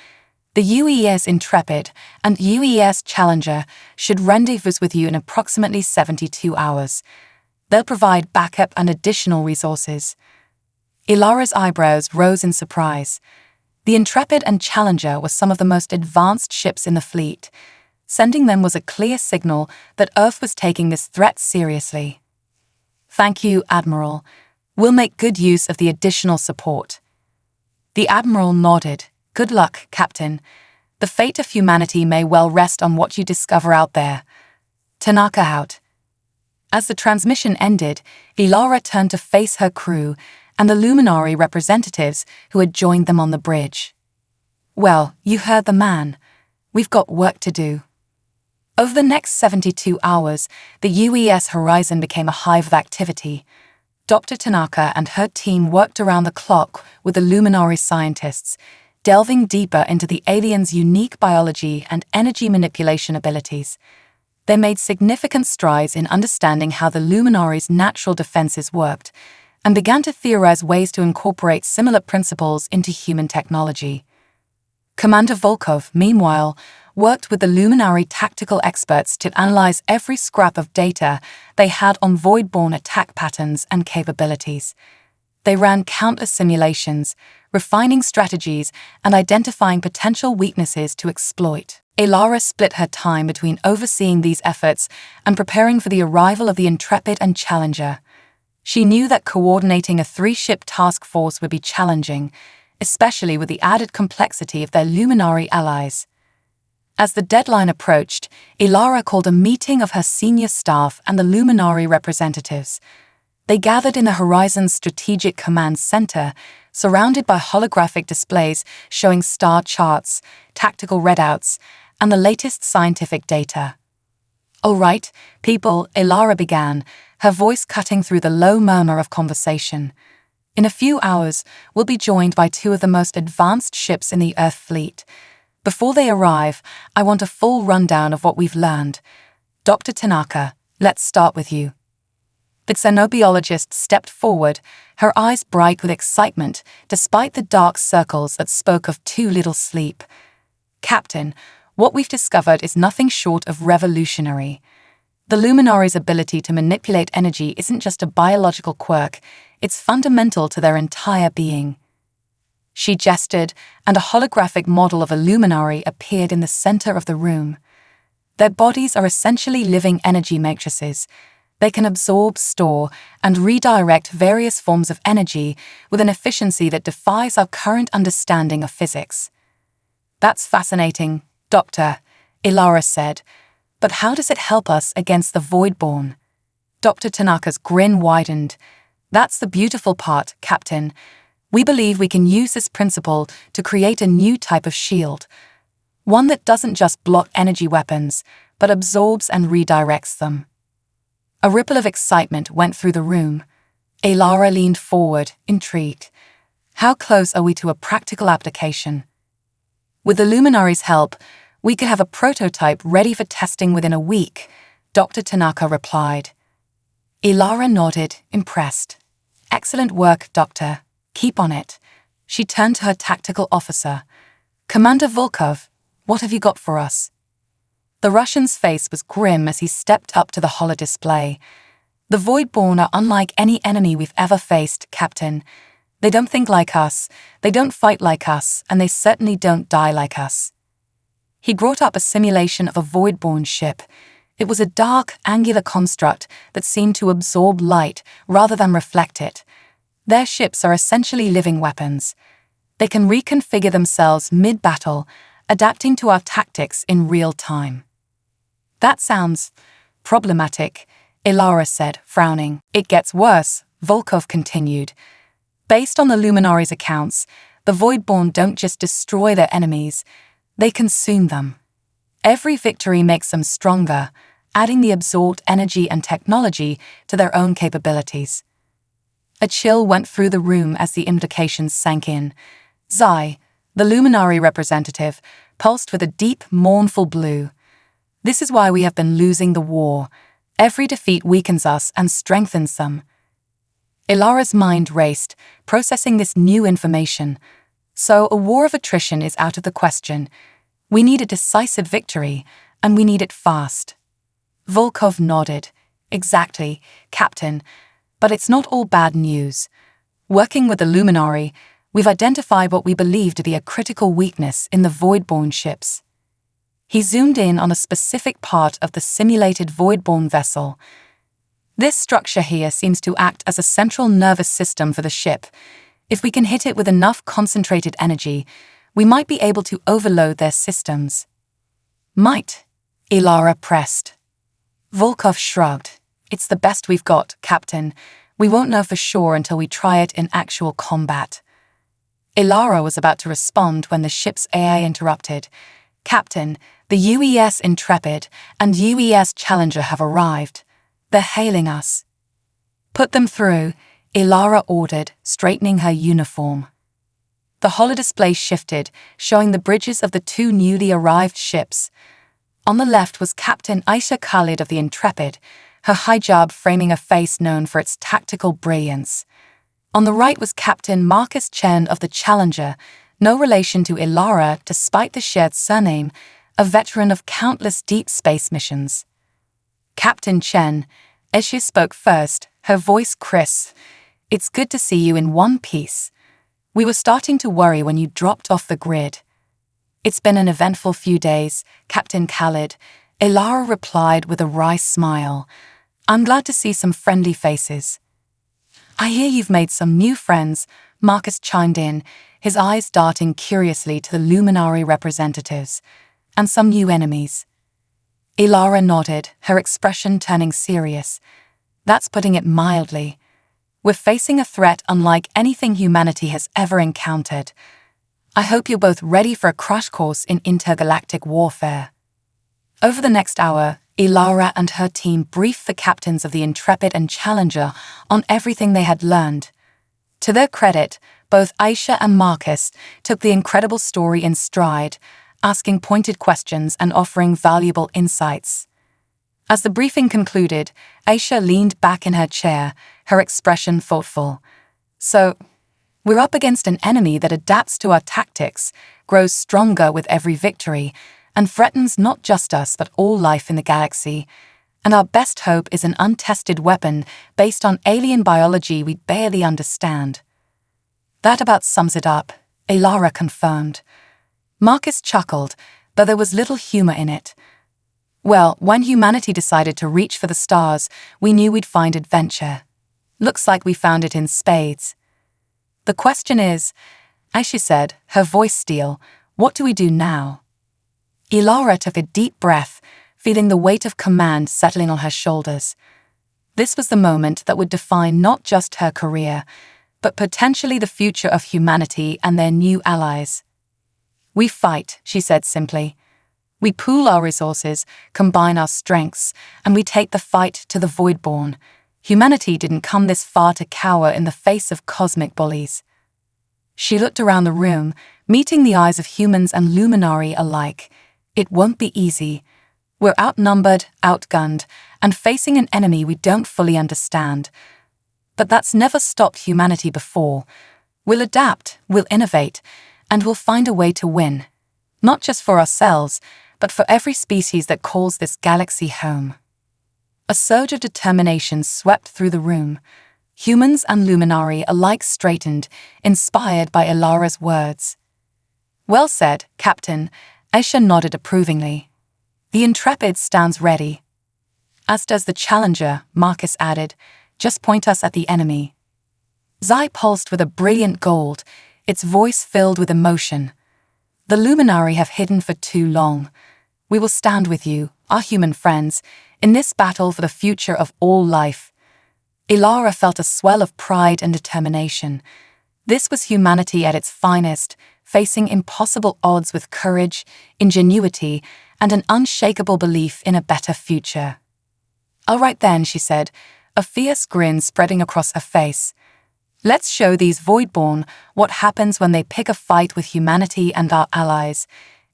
The UES Intrepid and UES Challenger should rendezvous with you in approximately 72 hours. They'll provide backup and additional resources. Ilara's eyebrows rose in surprise. The Intrepid and Challenger were some of the most advanced ships in the fleet. Sending them was a clear signal that Earth was taking this threat seriously. Thank you, Admiral. We'll make good use of the additional support. The Admiral nodded. Good luck, Captain. The fate of humanity may well rest on what you discover out there. Tanaka out. As the transmission ended, Ilara turned to face her crew and the Luminary representatives who had joined them on the bridge. Well, you heard the man. We've got work to do. Over the next 72 hours, the UES horizon became a hive of activity. Dr. Tanaka and her team worked around the clock with the Luminary scientists, delving deeper into the aliens' unique biology and energy manipulation abilities. They made significant strides in understanding how the Luminary's natural defenses worked, and began to theorize ways to incorporate similar principles into human technology. Commander Volkov, meanwhile, worked with the Luminary tactical experts to analyze every scrap of data they had on Voidborn attack patterns and capabilities. They ran countless simulations, refining strategies and identifying potential weaknesses to exploit. Ilara split her time between overseeing these efforts and preparing for the arrival of the Intrepid and Challenger. She knew that coordinating a 3-ship task force would be challenging, especially with the added complexity of their Luminary allies. As the deadline approached, Ilara called a meeting of her senior staff and the Luminary representatives. They gathered in the Horizon's Strategic Command Center, surrounded by holographic displays showing star charts, tactical readouts, and the latest scientific data. All right, people, Ilara began, her voice cutting through the low murmur of conversation. In a few hours, we'll be joined by 2 of the most advanced ships in the Earth fleet. Before they arrive, I want a full rundown of what we've learned. Dr. Tanaka, let's start with you. The xenobiologist stepped forward, her eyes bright with excitement, despite the dark circles that spoke of too little sleep. Captain, what we've discovered is nothing short of revolutionary. The Luminary's ability to manipulate energy isn't just a biological quirk, it's fundamental to their entire being. She gestured, and a holographic model of a Luminary appeared in the center of the room. Their bodies are essentially living energy matrices. They can absorb, store, and redirect various forms of energy with an efficiency that defies our current understanding of physics. That's fascinating, Doctor, Ilara said. But how does it help us against the Voidborn? Dr. Tanaka's grin widened. That's the beautiful part, Captain. We believe we can use this principle to create a new type of shield, one that doesn't just block energy weapons, but absorbs and redirects them. A ripple of excitement went through the room. Elara leaned forward, intrigued. How close are we to a practical application? With the Luminary's help, we could have a prototype ready for testing within a week, Dr. Tanaka replied. Elara nodded, impressed. Excellent work, Doctor. Keep on it. She turned to her tactical officer. Commander Volkov, what have you got for us? The Russian's face was grim as he stepped up to the holodisplay. The Voidborn are unlike any enemy we've ever faced, Captain. They don't think like us, they don't fight like us, and they certainly don't die like us. He brought up a simulation of a Voidborn ship. It was a dark, angular construct that seemed to absorb light rather than reflect it. Their ships are essentially living weapons. They can reconfigure themselves mid-battle, adapting to our tactics in real time. That sounds problematic, Elara said, frowning. It gets worse, Volkov continued. Based on the Luminary's accounts, the Voidborn don't just destroy their enemies, they consume them. Every victory makes them stronger, adding the absorbed energy and technology to their own capabilities. A chill went through the room as the implications sank in. Zai, the Luminary representative, pulsed with a deep, mournful blue. This is why we have been losing the war. Every defeat weakens us and strengthens them. Elara's mind raced, processing this new information. So a war of attrition is out of the question. We need a decisive victory, and we need it fast. Volkov nodded. Exactly, Captain. But it's not all bad news. Working with the Luminary, we've identified what we believe to be a critical weakness in the Voidborn ships. He zoomed in on a specific part of the simulated Voidborn vessel. This structure here seems to act as a central nervous system for the ship. If we can hit it with enough concentrated energy, we might be able to overload their systems. Might? Elara pressed. Volkov shrugged. It's the best we've got, Captain. We won't know for sure until we try it in actual combat. Elara was about to respond when the ship's AI interrupted. Captain, the UES Intrepid and UES Challenger have arrived. They're hailing us. Put them through, Elara ordered, straightening her uniform. The holodisplay shifted, showing the bridges of the two newly arrived ships. On the left was Captain Aisha Khalid of the Intrepid, her hijab framing a face known for its tactical brilliance. On the right was Captain Marcus Chen of the Challenger, no relation to Elara despite the shared surname, a veteran of countless deep space missions. Captain Chen, as she spoke first, her voice crisp. It's good to see you in one piece. We were starting to worry when you dropped off the grid. It's been an eventful few days, Captain Khalid, Elara replied with a wry smile. I'm glad to see some friendly faces. I hear you've made some new friends, Marcus chimed in, his eyes darting curiously to the Luminary representatives, and some new enemies. Elara nodded, her expression turning serious. That's putting it mildly. We're facing a threat unlike anything humanity has ever encountered. I hope you're both ready for a crash course in intergalactic warfare. Over the next hour, Elara and her team briefed the captains of the Intrepid and Challenger on everything they had learned. To their credit, both Aisha and Marcus took the incredible story in stride, asking pointed questions and offering valuable insights. As the briefing concluded, Aisha leaned back in her chair, her expression thoughtful. So, we're up against an enemy that adapts to our tactics, grows stronger with every victory, and threatens not just us but all life in the galaxy. And our best hope is an untested weapon based on alien biology we barely understand. That about sums it up, Elara confirmed. Marcus chuckled, but there was little humor in it. Well, when humanity decided to reach for the stars, we knew we'd find adventure. Looks like we found it in spades. The question is, as she said, her voice steel, what do we do now? Elara took a deep breath, feeling the weight of command settling on her shoulders. This was the moment that would define not just her career, but potentially the future of humanity and their new allies. We fight, she said simply. We pool our resources, combine our strengths, and we take the fight to the Voidborn. Humanity didn't come this far to cower in the face of cosmic bullies. She looked around the room, meeting the eyes of humans and Luminari alike. It won't be easy. We're outnumbered, outgunned, and facing an enemy we don't fully understand. But that's never stopped humanity before. We'll adapt, we'll innovate, and we'll find a way to win. Not just for ourselves, but for every species that calls this galaxy home. A surge of determination swept through the room. Humans and Luminari alike straightened, inspired by Ilara's words. Well said, Captain, Aisha nodded approvingly. The Intrepid stands ready. As does the Challenger, Marcus added. Just point us at the enemy. Zai pulsed with a brilliant gold, its voice filled with emotion. The Luminari have hidden for too long. We will stand with you, our human friends, in this battle for the future of all life. Ilara felt a swell of pride and determination. This was humanity at its finest, facing impossible odds with courage, ingenuity, and an unshakable belief in a better future. All right then, she said, a fierce grin spreading across her face. Let's show these Voidborn what happens when they pick a fight with humanity and our allies.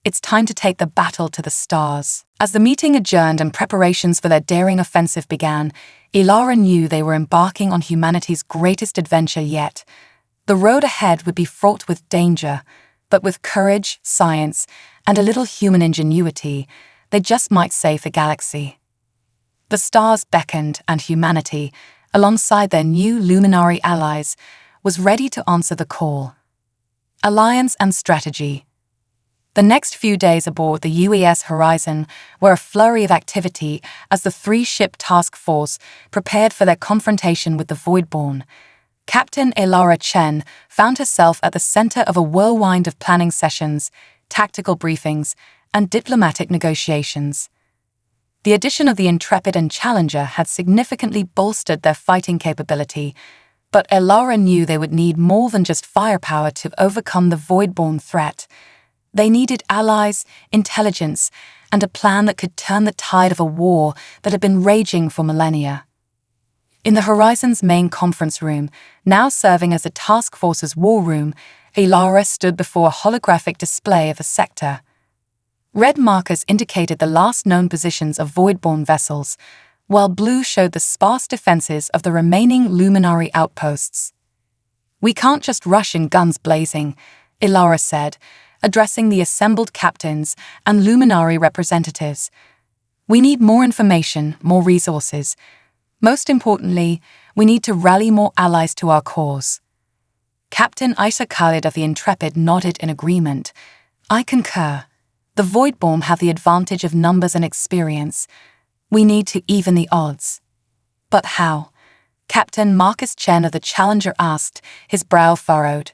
It's time to take the battle to the stars. As the meeting adjourned and preparations for their daring offensive began, Ilara knew they were embarking on humanity's greatest adventure yet. The road ahead would be fraught with danger, but with courage, science, and a little human ingenuity, they just might save the galaxy. The stars beckoned, and humanity, alongside their new Luminari allies, was ready to answer the call. Alliance and strategy. The next few days aboard the UES Horizon were a flurry of activity as the three-ship task force prepared for their confrontation with the Voidborn. Captain Ilara Chen found herself at the center of a whirlwind of planning sessions, tactical briefings, and diplomatic negotiations. The addition of the Intrepid and Challenger had significantly bolstered their fighting capability, but Ilara knew they would need more than just firepower to overcome the Voidborn threat. They needed allies, intelligence, and a plan that could turn the tide of a war that had been raging for millennia. In the Horizon's main conference room, now serving as the task force's war room, Ilara stood before a holographic display of the sector. Red markers indicated the last known positions of Voidborn vessels, while blue showed the sparse defenses of the remaining Luminari outposts. We can't just rush in guns blazing, Ilara said, addressing the assembled captains and Luminari representatives. We need more information, more resources. Most importantly, we need to rally more allies to our cause. Captain Aisha Khalid of the Intrepid nodded in agreement. I concur. The Voidborn have the advantage of numbers and experience. We need to even the odds. But how? Captain Marcus Chen of the Challenger asked, his brow furrowed.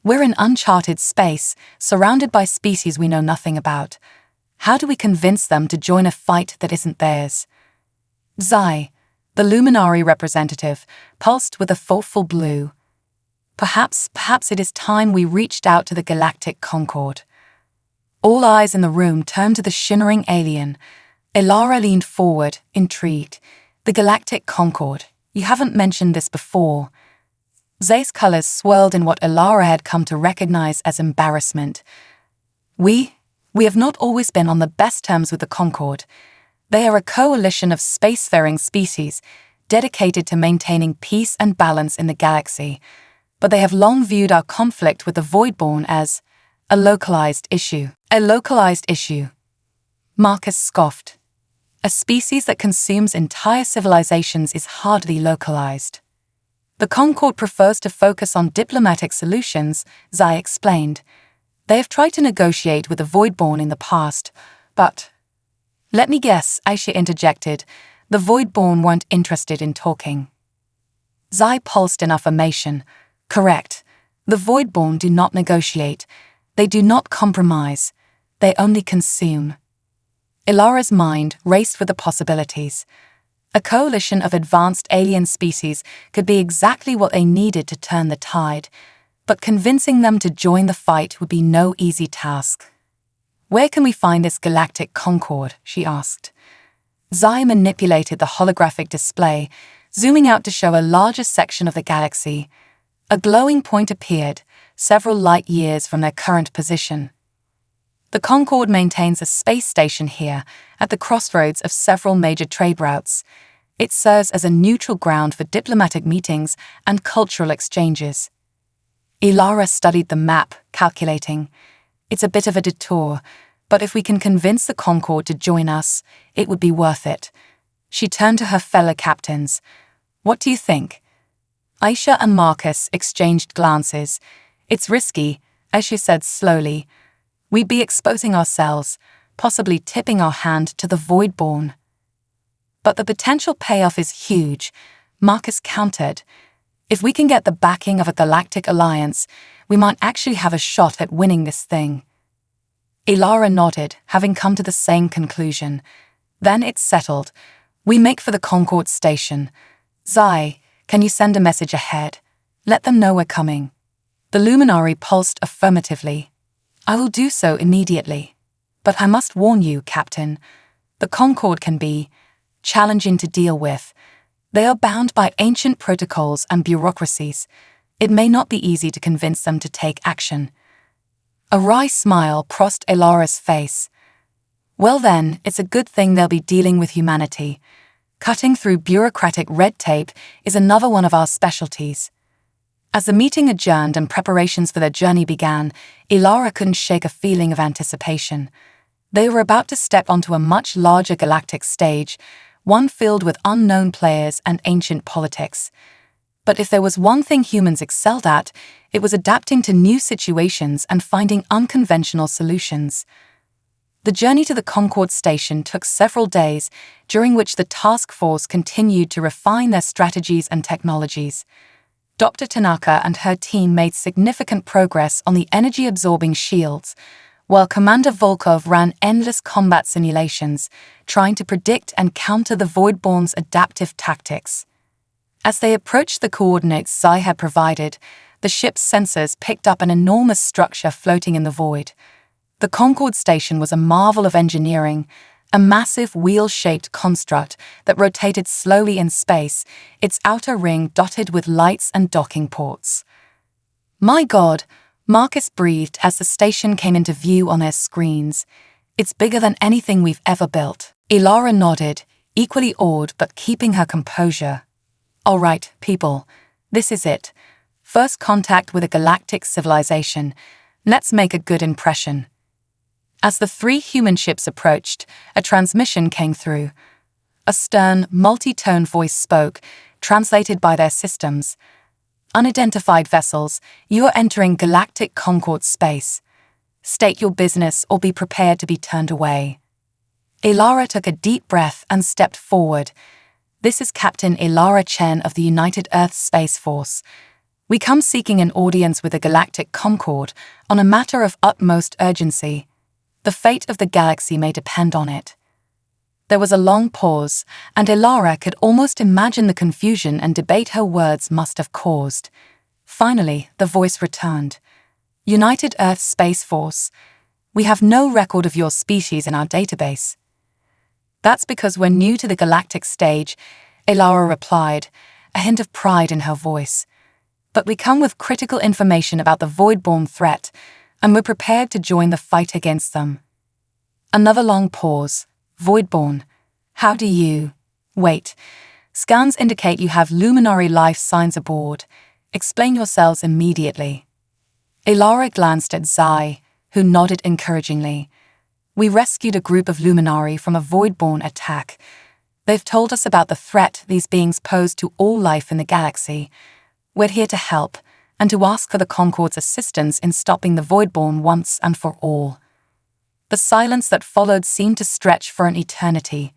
We're in uncharted space, surrounded by species we know nothing about. How do we convince them to join a fight that isn't theirs? Zai, the Luminari representative, pulsed with a thoughtful blue. Perhaps it is time we reached out to the Galactic Concord. All eyes in the room turned to the shimmering alien. Ilara leaned forward, intrigued. The Galactic Concord. You haven't mentioned this before. Zai's colors swirled in what Ilara had come to recognize as embarrassment. We have not always been on the best terms with the Concord. They are a coalition of spacefaring species dedicated to maintaining peace and balance in the galaxy, but they have long viewed our conflict with the Voidborn as a localized issue. A localized issue. Marcus scoffed. A species that consumes entire civilizations is hardly localized. The Concord prefers to focus on diplomatic solutions, Zai explained. They have tried to negotiate with the Voidborn in the past, but... Let me guess, Aisha interjected. The Voidborn weren't interested in talking. Zai pulsed in affirmation. Correct. The Voidborn do not negotiate. They do not compromise. They only consume. Ilara's mind raced with the possibilities. A coalition of advanced alien species could be exactly what they needed to turn the tide, but convincing them to join the fight would be no easy task. "Where can we find this galactic concord?" she asked. Zai manipulated the holographic display, zooming out to show a larger section of the galaxy. A glowing point appeared, several light years from their current position. "The Concord maintains a space station here, at the crossroads of several major trade routes. It serves as a neutral ground for diplomatic meetings and cultural exchanges." Ilara studied the map, calculating. "It's a bit of a detour, but if we can convince the Concord to join us, it would be worth it." She turned to her fellow captains. "What do you think?" Aisha and Marcus exchanged glances. "It's risky," Aisha said slowly. "We'd be exposing ourselves, possibly tipping our hand to the Voidborn." "But the potential payoff is huge," Marcus countered. "If we can get the backing of a galactic alliance, we might actually have a shot at winning this thing." Ilara nodded, having come to the same conclusion. "Then it's settled. We make for the Concord station. Zai, can you send a message ahead? Let them know we're coming." The luminary pulsed affirmatively. "I will do so immediately. But I must warn you, Captain, the Concord can be challenging to deal with. They are bound by ancient protocols and bureaucracies. It may not be easy to convince them to take action." A wry smile crossed Ilara's face. "Well then, it's a good thing they'll be dealing with humanity. Cutting through bureaucratic red tape is another one of our specialties." As the meeting adjourned and preparations for their journey began, Ilara couldn't shake a feeling of anticipation. They were about to step onto a much larger galactic stage, one filled with unknown players and ancient politics. But if there was one thing humans excelled at, it was adapting to new situations and finding unconventional solutions. The journey to the Concord station took several days, during which the task force continued to refine their strategies and technologies. Dr. Tanaka and her team made significant progress on the energy-absorbing shields, while Commander Volkov ran endless combat simulations, trying to predict and counter the Voidborn's adaptive tactics. As they approached the coordinates Zai had provided, the ship's sensors picked up an enormous structure floating in the void. The Concord station was a marvel of engineering, a massive wheel-shaped construct that rotated slowly in space, its outer ring dotted with lights and docking ports. "My God," Marcus breathed as the station came into view on their screens. "It's bigger than anything we've ever built." Ilara nodded, equally awed but keeping her composure. "All right, people, this is it. First contact with a galactic civilization. Let's make a good impression." As the three human ships approached, a transmission came through. A stern, multi-tone voice spoke, translated by their systems. "Unidentified vessels, you are entering galactic Concord space. State your business or be prepared to be turned away." Ilara took a deep breath and stepped forward. "This is Captain Ilara Chen of the United Earth Space Force. We come seeking an audience with the galactic Concord on a matter of utmost urgency. The fate of the galaxy may depend on it." There was a long pause, and Ilara could almost imagine the confusion and debate her words must have caused. Finally, the voice returned. "United Earth Space Force, we have no record of your species in our database." "That's because we're new to the galactic stage," Ilara replied, a hint of pride in her voice. "But we come with critical information about the Voidborn threat, and we're prepared to join the fight against them." Another long pause. "Voidborn, how do you—" "Wait. Scans indicate you have luminary life signs aboard. Explain yourselves immediately." Ilara glanced at Zai, who nodded encouragingly. "We rescued a group of luminari from a Voidborn attack. They've told us about the threat these beings pose to all life in the galaxy. We're here to help, and to ask for the Concord's assistance in stopping the Voidborn once and for all." The silence that followed seemed to stretch for an eternity.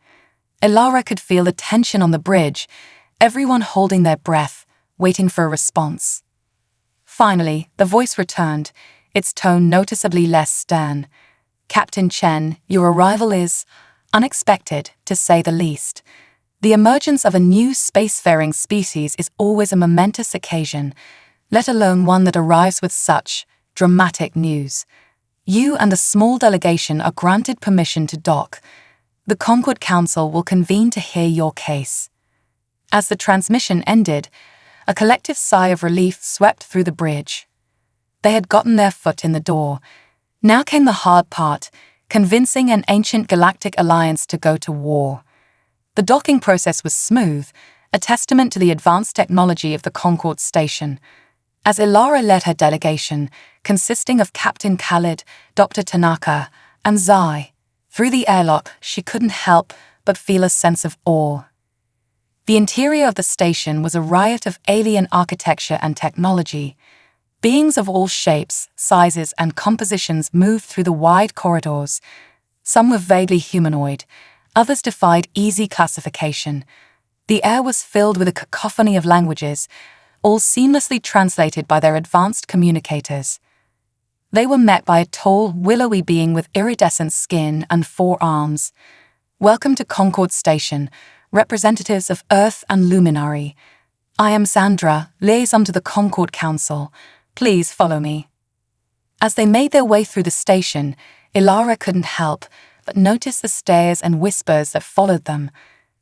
Ilara could feel the tension on the bridge, everyone holding their breath, waiting for a response. Finally, the voice returned, its tone noticeably less stern. "Captain Chen, your arrival is unexpected, to say the least. The emergence of a new spacefaring species is always a momentous occasion, let alone one that arrives with such dramatic news. You and a small delegation are granted permission to dock. The Concord Council will convene to hear your case. As the transmission ended, a collective sigh of relief swept through the bridge. They had gotten their foot in the door. Now came the hard part, convincing an ancient galactic alliance to go to war. The docking process was smooth, a testament to the advanced technology of the Concord station. As Ilara led her delegation, consisting of Captain Khalid, Dr. Tanaka, and Zai, through the airlock, she couldn't help but feel a sense of awe. The interior of the station was a riot of alien architecture and technology. Beings of all shapes, sizes, and compositions moved through the wide corridors. Some were vaguely humanoid, others defied easy classification. The air was filled with a cacophony of languages, all seamlessly translated by their advanced communicators. They were met by a tall, willowy being with iridescent skin and 4 arms. "Welcome to Concord Station, representatives of Earth and Luminary. I am Sandra, liaison to the Concord Council. Please follow me." As they made their way through the station, Ilara couldn't help but notice the stares and whispers that followed them.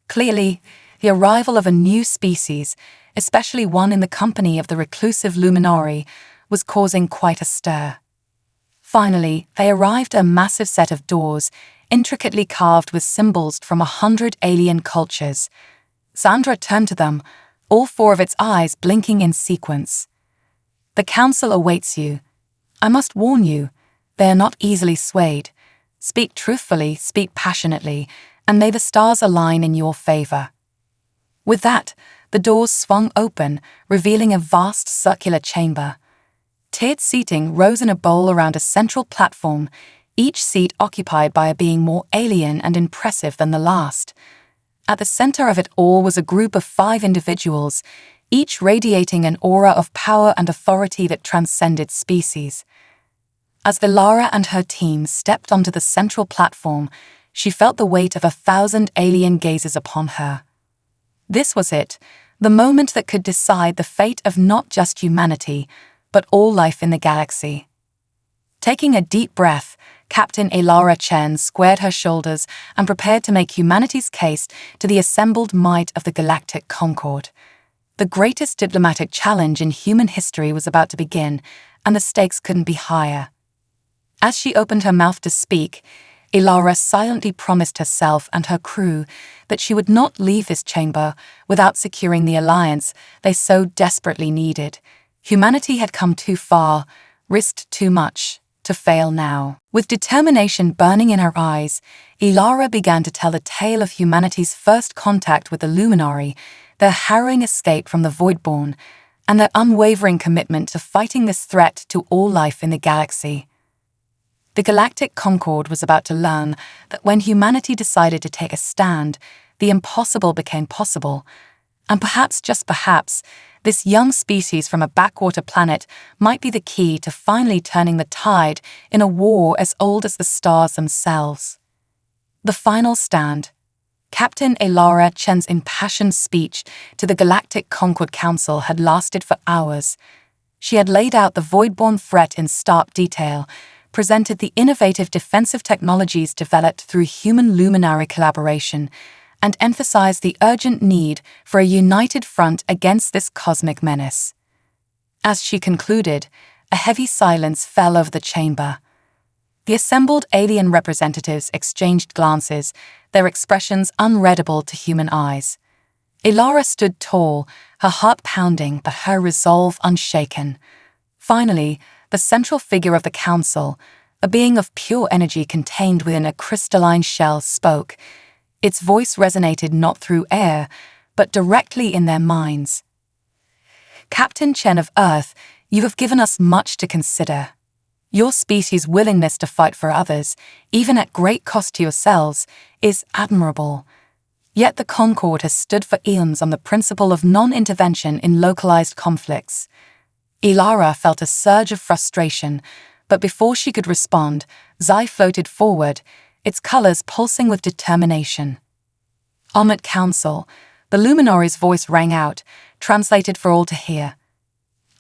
Clearly, the arrival of a new species, especially one in the company of the reclusive Luminari, was causing quite a stir. Finally, they arrived at a massive set of doors, intricately carved with symbols from 100 alien cultures. Sandra turned to them, all 4 of its eyes blinking in sequence. "The council awaits you. I must warn you, they are not easily swayed. Speak truthfully, speak passionately, and may the stars align in your favor." With that, the doors swung open, revealing a vast circular chamber. Tiered seating rose in a bowl around a central platform, each seat occupied by a being more alien and impressive than the last. At the center of it all was a group of 5 individuals, each radiating an aura of power and authority that transcended species. As Ilara and her team stepped onto the central platform, she felt the weight of 1,000 alien gazes upon her. This was it, the moment that could decide the fate of not just humanity, but all life in the galaxy. Taking a deep breath, Captain Ilara Chen squared her shoulders and prepared to make humanity's case to the assembled might of the Galactic Concord. The greatest diplomatic challenge in human history was about to begin, and the stakes couldn't be higher. As she opened her mouth to speak, Ilara silently promised herself and her crew that she would not leave this chamber without securing the alliance they so desperately needed. Humanity had come too far, risked too much, to fail now. With determination burning in her eyes, Ilara began to tell the tale of humanity's first contact with the Luminari, their harrowing escape from the Voidborn, and their unwavering commitment to fighting this threat to all life in the galaxy. The Galactic Concord was about to learn that when humanity decided to take a stand, the impossible became possible. And perhaps, just perhaps, this young species from a backwater planet might be the key to finally turning the tide in a war as old as the stars themselves. The final stand. Captain Ilara Chen's impassioned speech to the Galactic Concord Council had lasted for hours. She had laid out the Voidborn threat in stark detail, presented the innovative defensive technologies developed through human luminary collaboration, and emphasized the urgent need for a united front against this cosmic menace. As she concluded, a heavy silence fell over the chamber. The assembled alien representatives exchanged glances, their expressions unreadable to human eyes. Ilara stood tall, her heart pounding but her resolve unshaken. Finally, the central figure of the council, a being of pure energy contained within a crystalline shell, spoke. Its voice resonated not through air, but directly in their minds. "Captain Chen of Earth, you have given us much to consider. Your species' willingness to fight for others, even at great cost to yourselves, is admirable. Yet the Concord has stood for eons on the principle of non-intervention in localized conflicts." Ilara felt a surge of frustration, but before she could respond, Zai floated forward, its colors pulsing with determination. Armored Council, the luminary's voice rang out, translated for all to hear.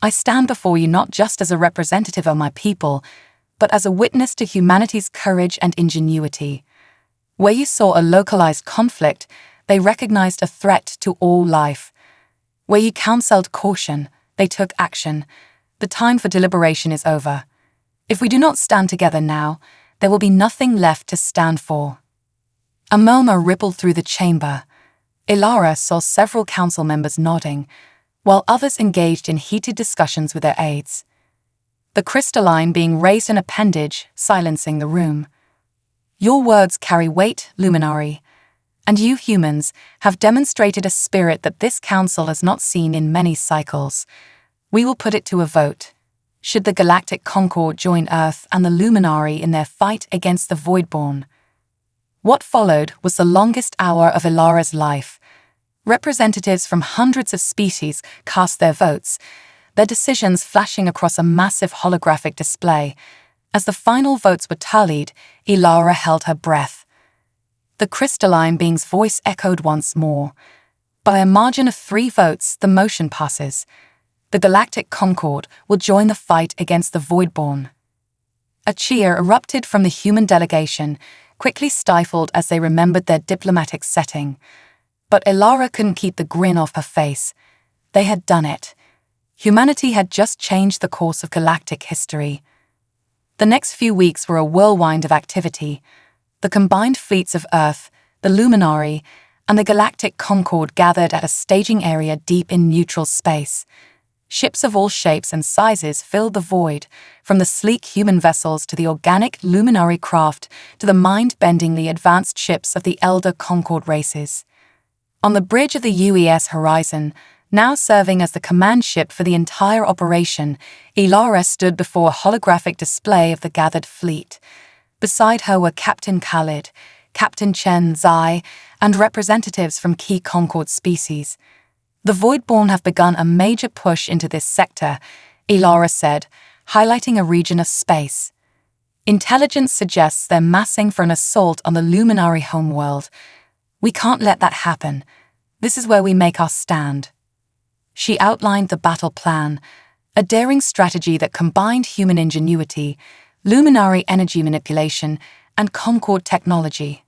I stand before you not just as a representative of my people, but as a witness to humanity's courage and ingenuity. Where you saw a localized conflict, they recognized a threat to all life. Where you counseled caution, they took action. The time for deliberation is over. If we do not stand together now, there will be nothing left to stand for. A murmur rippled through the chamber. Ilara saw several council members nodding, while others engaged in heated discussions with their aides. The crystalline being raised an appendage, silencing the room. Your words carry weight, Luminary, and you humans have demonstrated a spirit that this council has not seen in many cycles. We will put it to a vote. Should the Galactic Concord join Earth and the Luminary in their fight against the Voidborn? What followed was the longest hour of Ilara's life. Representatives from hundreds of species cast their votes, their decisions flashing across a massive holographic display. As the final votes were tallied, Ilara held her breath. The crystalline being's voice echoed once more. By a margin of 3 votes, the motion passes. The Galactic Concord will join the fight against the Voidborn. A cheer erupted from the human delegation, quickly stifled as they remembered their diplomatic setting. But Ilara couldn't keep the grin off her face. They had done it. Humanity had just changed the course of galactic history. The next few weeks were a whirlwind of activity. The combined fleets of Earth, the Luminary, and the Galactic Concord gathered at a staging area deep in neutral space. Ships of all shapes and sizes filled the void, from the sleek human vessels to the organic Luminary craft to the mind-bendingly advanced ships of the elder Concord races. On the bridge of the UES Horizon, now serving as the command ship for the entire operation, Ilara stood before a holographic display of the gathered fleet. Beside her were Captain Khalid, Captain Chen Zai, and representatives from key Concord species. The Voidborn have begun a major push into this sector, Ilara said, highlighting a region of space. Intelligence suggests they're massing for an assault on the Luminary homeworld. We can't let that happen. This is where we make our stand. She outlined the battle plan, a daring strategy that combined human ingenuity, Luminary energy manipulation, and Concord technology.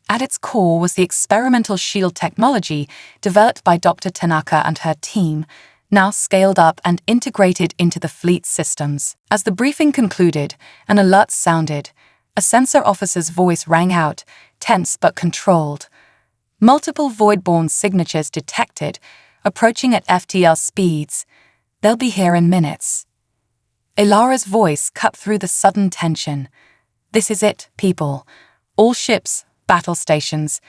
At its core was the experimental shield technology developed by Dr. Tanaka and her team, now scaled up and integrated into the fleet systems. As the briefing concluded, an alert sounded. A sensor officer's voice rang out, tense but controlled. Multiple Voidborn signatures detected, approaching at FTL speeds. They'll be here in minutes. Ilara's voice cut through the sudden tension. This is it, people. All ships, battle stations.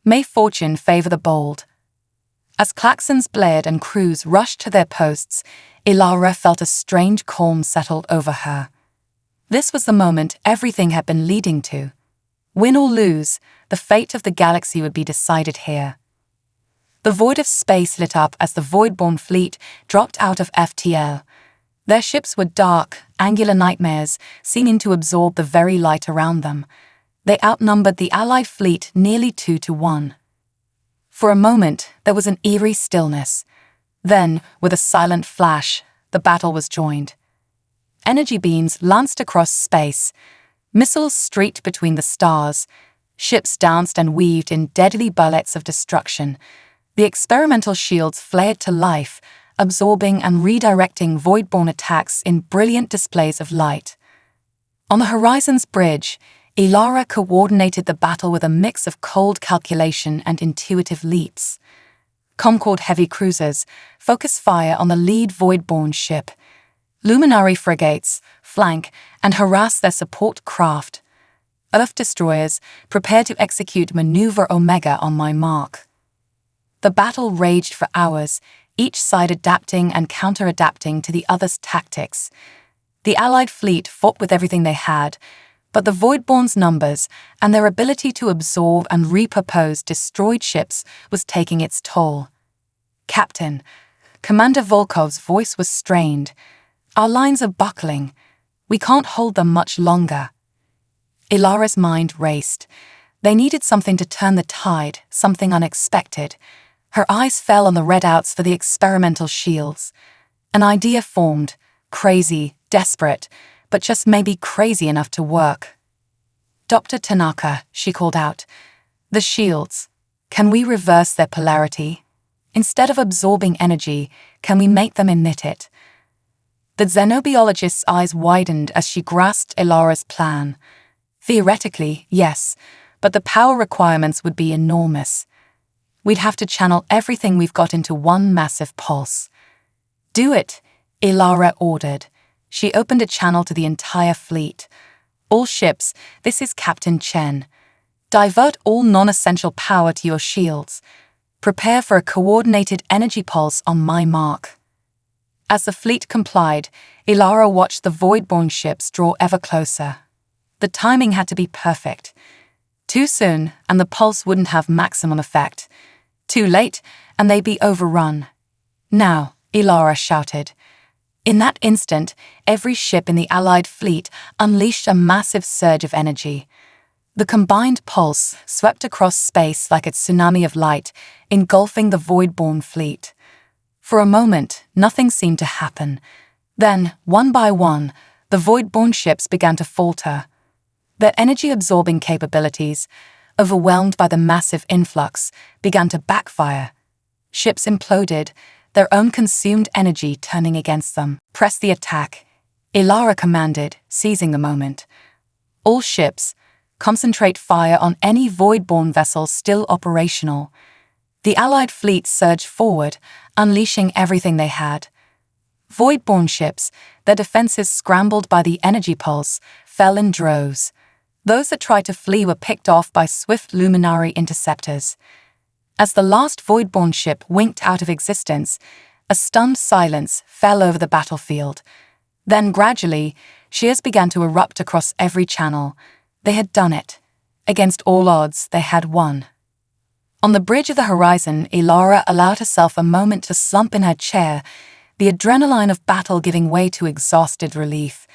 May fortune favor the bold. As klaxons blared and crews rushed to their posts, Ilara felt a strange calm settled over her. This was the moment everything had been leading to. Win or lose, the fate of the galaxy would be decided here. The void of space lit up as the Voidborn fleet dropped out of FTL. Their ships were dark, angular nightmares, seeming to absorb the very light around them. They outnumbered the Allied fleet nearly 2-1. For a moment, there was an eerie stillness. Then, with a silent flash, the battle was joined. Energy beams lanced across space. Missiles streaked between the stars. Ships danced and weaved in deadly bullets of destruction. The experimental shields flared to life, absorbing and redirecting Voidborn attacks in brilliant displays of light. On the Horizon's bridge, Ilara coordinated the battle with a mix of cold calculation and intuitive leaps. Concord heavy cruisers focused fire on the lead Voidborn ship. Luminary frigates flank and harass their support craft. Earth destroyers prepare to execute Maneuver Omega on my mark. The battle raged for hours, each side adapting and counter-adapting to the other's tactics. The Allied fleet fought with everything they had, but the Voidborn's numbers and their ability to absorb and repurpose destroyed ships was taking its toll. Captain, Commander Volkov's voice was strained. Our lines are buckling. We can't hold them much longer. Ilara's mind raced. They needed something to turn the tide, something unexpected. Her eyes fell on the readouts for the experimental shields. An idea formed, crazy, desperate, but just maybe crazy enough to work. "Dr. Tanaka," she called out, "the shields. Can we reverse their polarity? Instead of absorbing energy, can we make them emit it?" The xenobiologist's eyes widened as she grasped Ilara's plan. Theoretically, yes, but the power requirements would be enormous. We'd have to channel everything we've got into one massive pulse. "Do it," Ilara ordered. She opened a channel to the entire fleet. "All ships, this is Captain Chen. Divert all non-essential power to your shields. Prepare for a coordinated energy pulse on my mark." As the fleet complied, Ilara watched the Voidborn ships draw ever closer. The timing had to be perfect. Too soon, and the pulse wouldn't have maximum effect. Too late, and they'd be overrun. "Now," Ilara shouted. In that instant, every ship in the Allied fleet unleashed a massive surge of energy. The combined pulse swept across space like a tsunami of light, engulfing the Voidborn fleet. For a moment, nothing seemed to happen. Then, one by one, the Voidborn ships began to falter. Their energy-absorbing capabilities, overwhelmed by the massive influx, began to backfire. Ships imploded, their own consumed energy turning against them. "Press the attack," Ilara commanded, seizing the moment. "All ships, concentrate fire on any Voidborn vessels still operational." The Allied fleet surged forward, unleashing everything they had. Voidborn ships, their defenses scrambled by the energy pulse, fell in droves. Those that tried to flee were picked off by swift luminary interceptors. As the last Voidborn ship winked out of existence, a stunned silence fell over the battlefield. Then gradually, shears began to erupt across every channel. They had done it. Against all odds, they had won. On the bridge of the horizon, Ilara allowed herself a moment to slump in her chair, the adrenaline of battle giving way to exhausted relief.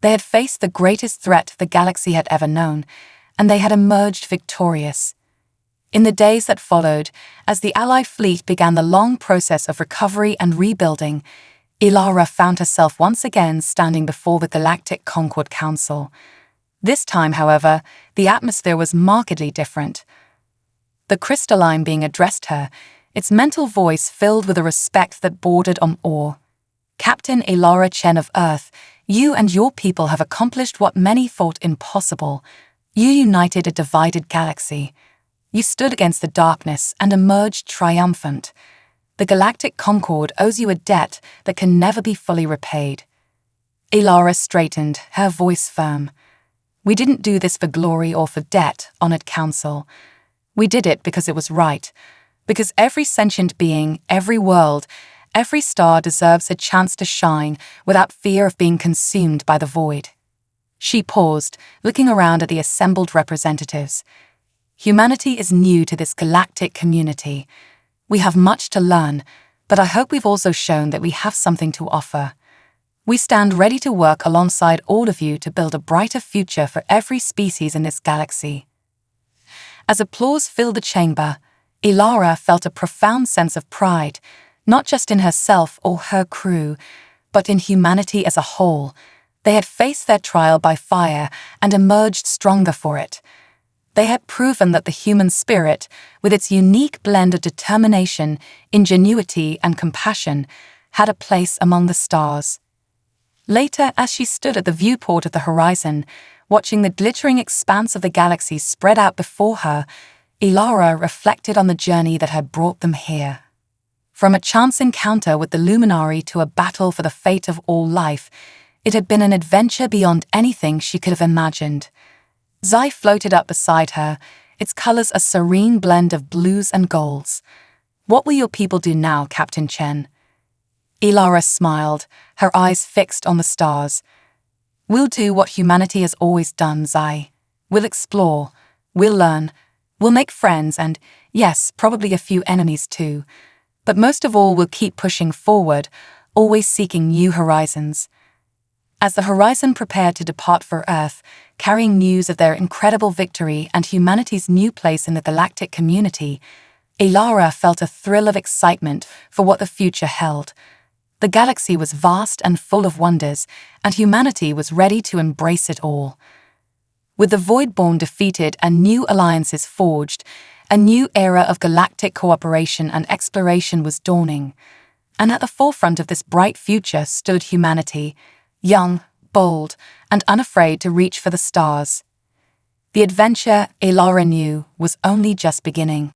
They had faced the greatest threat the galaxy had ever known, and they had emerged victorious. In the days that followed, as the Allied fleet began the long process of recovery and rebuilding, Ilara found herself once again standing before the Galactic Concord Council. This time, however, the atmosphere was markedly different. The crystalline being addressed her, its mental voice filled with a respect that bordered on awe. "Captain Ilara Chen of Earth, you and your people have accomplished what many thought impossible. You united a divided galaxy. You stood against the darkness and emerged triumphant. The Galactic Concord owes you a debt that can never be fully repaid." Ilara straightened, her voice firm. "We didn't do this for glory or for debt, honored council. We did it because it was right, because every sentient being, every world, every star deserves a chance to shine without fear of being consumed by the void." She paused, looking around at the assembled representatives. "Humanity is new to this galactic community. We have much to learn, but I hope we've also shown that we have something to offer. We stand ready to work alongside all of you to build a brighter future for every species in this galaxy." As applause filled the chamber, Ilara felt a profound sense of pride, not just in herself or her crew, but in humanity as a whole. They had faced their trial by fire and emerged stronger for it. They had proven that the human spirit, with its unique blend of determination, ingenuity, and compassion, had a place among the stars. Later, as she stood at the viewport of the horizon, watching the glittering expanse of the galaxy spread out before her, Ilara reflected on the journey that had brought them here. From a chance encounter with the Luminary to a battle for the fate of all life, it had been an adventure beyond anything she could have imagined. Zai floated up beside her, its colors a serene blend of blues and golds. "What will your people do now, Captain Chen?" Ilara smiled, her eyes fixed on the stars. "We'll do what humanity has always done, Zai. We'll explore, we'll learn, we'll make friends and, yes, probably a few enemies too. But most of all, we'll keep pushing forward, always seeking new horizons." As the Horizon prepared to depart for Earth, carrying news of their incredible victory and humanity's new place in the galactic community, Ilara felt a thrill of excitement for what the future held. The galaxy was vast and full of wonders, and humanity was ready to embrace it all. With the Voidborn defeated and new alliances forged, a new era of galactic cooperation and exploration was dawning. And at the forefront of this bright future stood humanity, young, bold, and unafraid to reach for the stars. The adventure, Ilara knew, was only just beginning.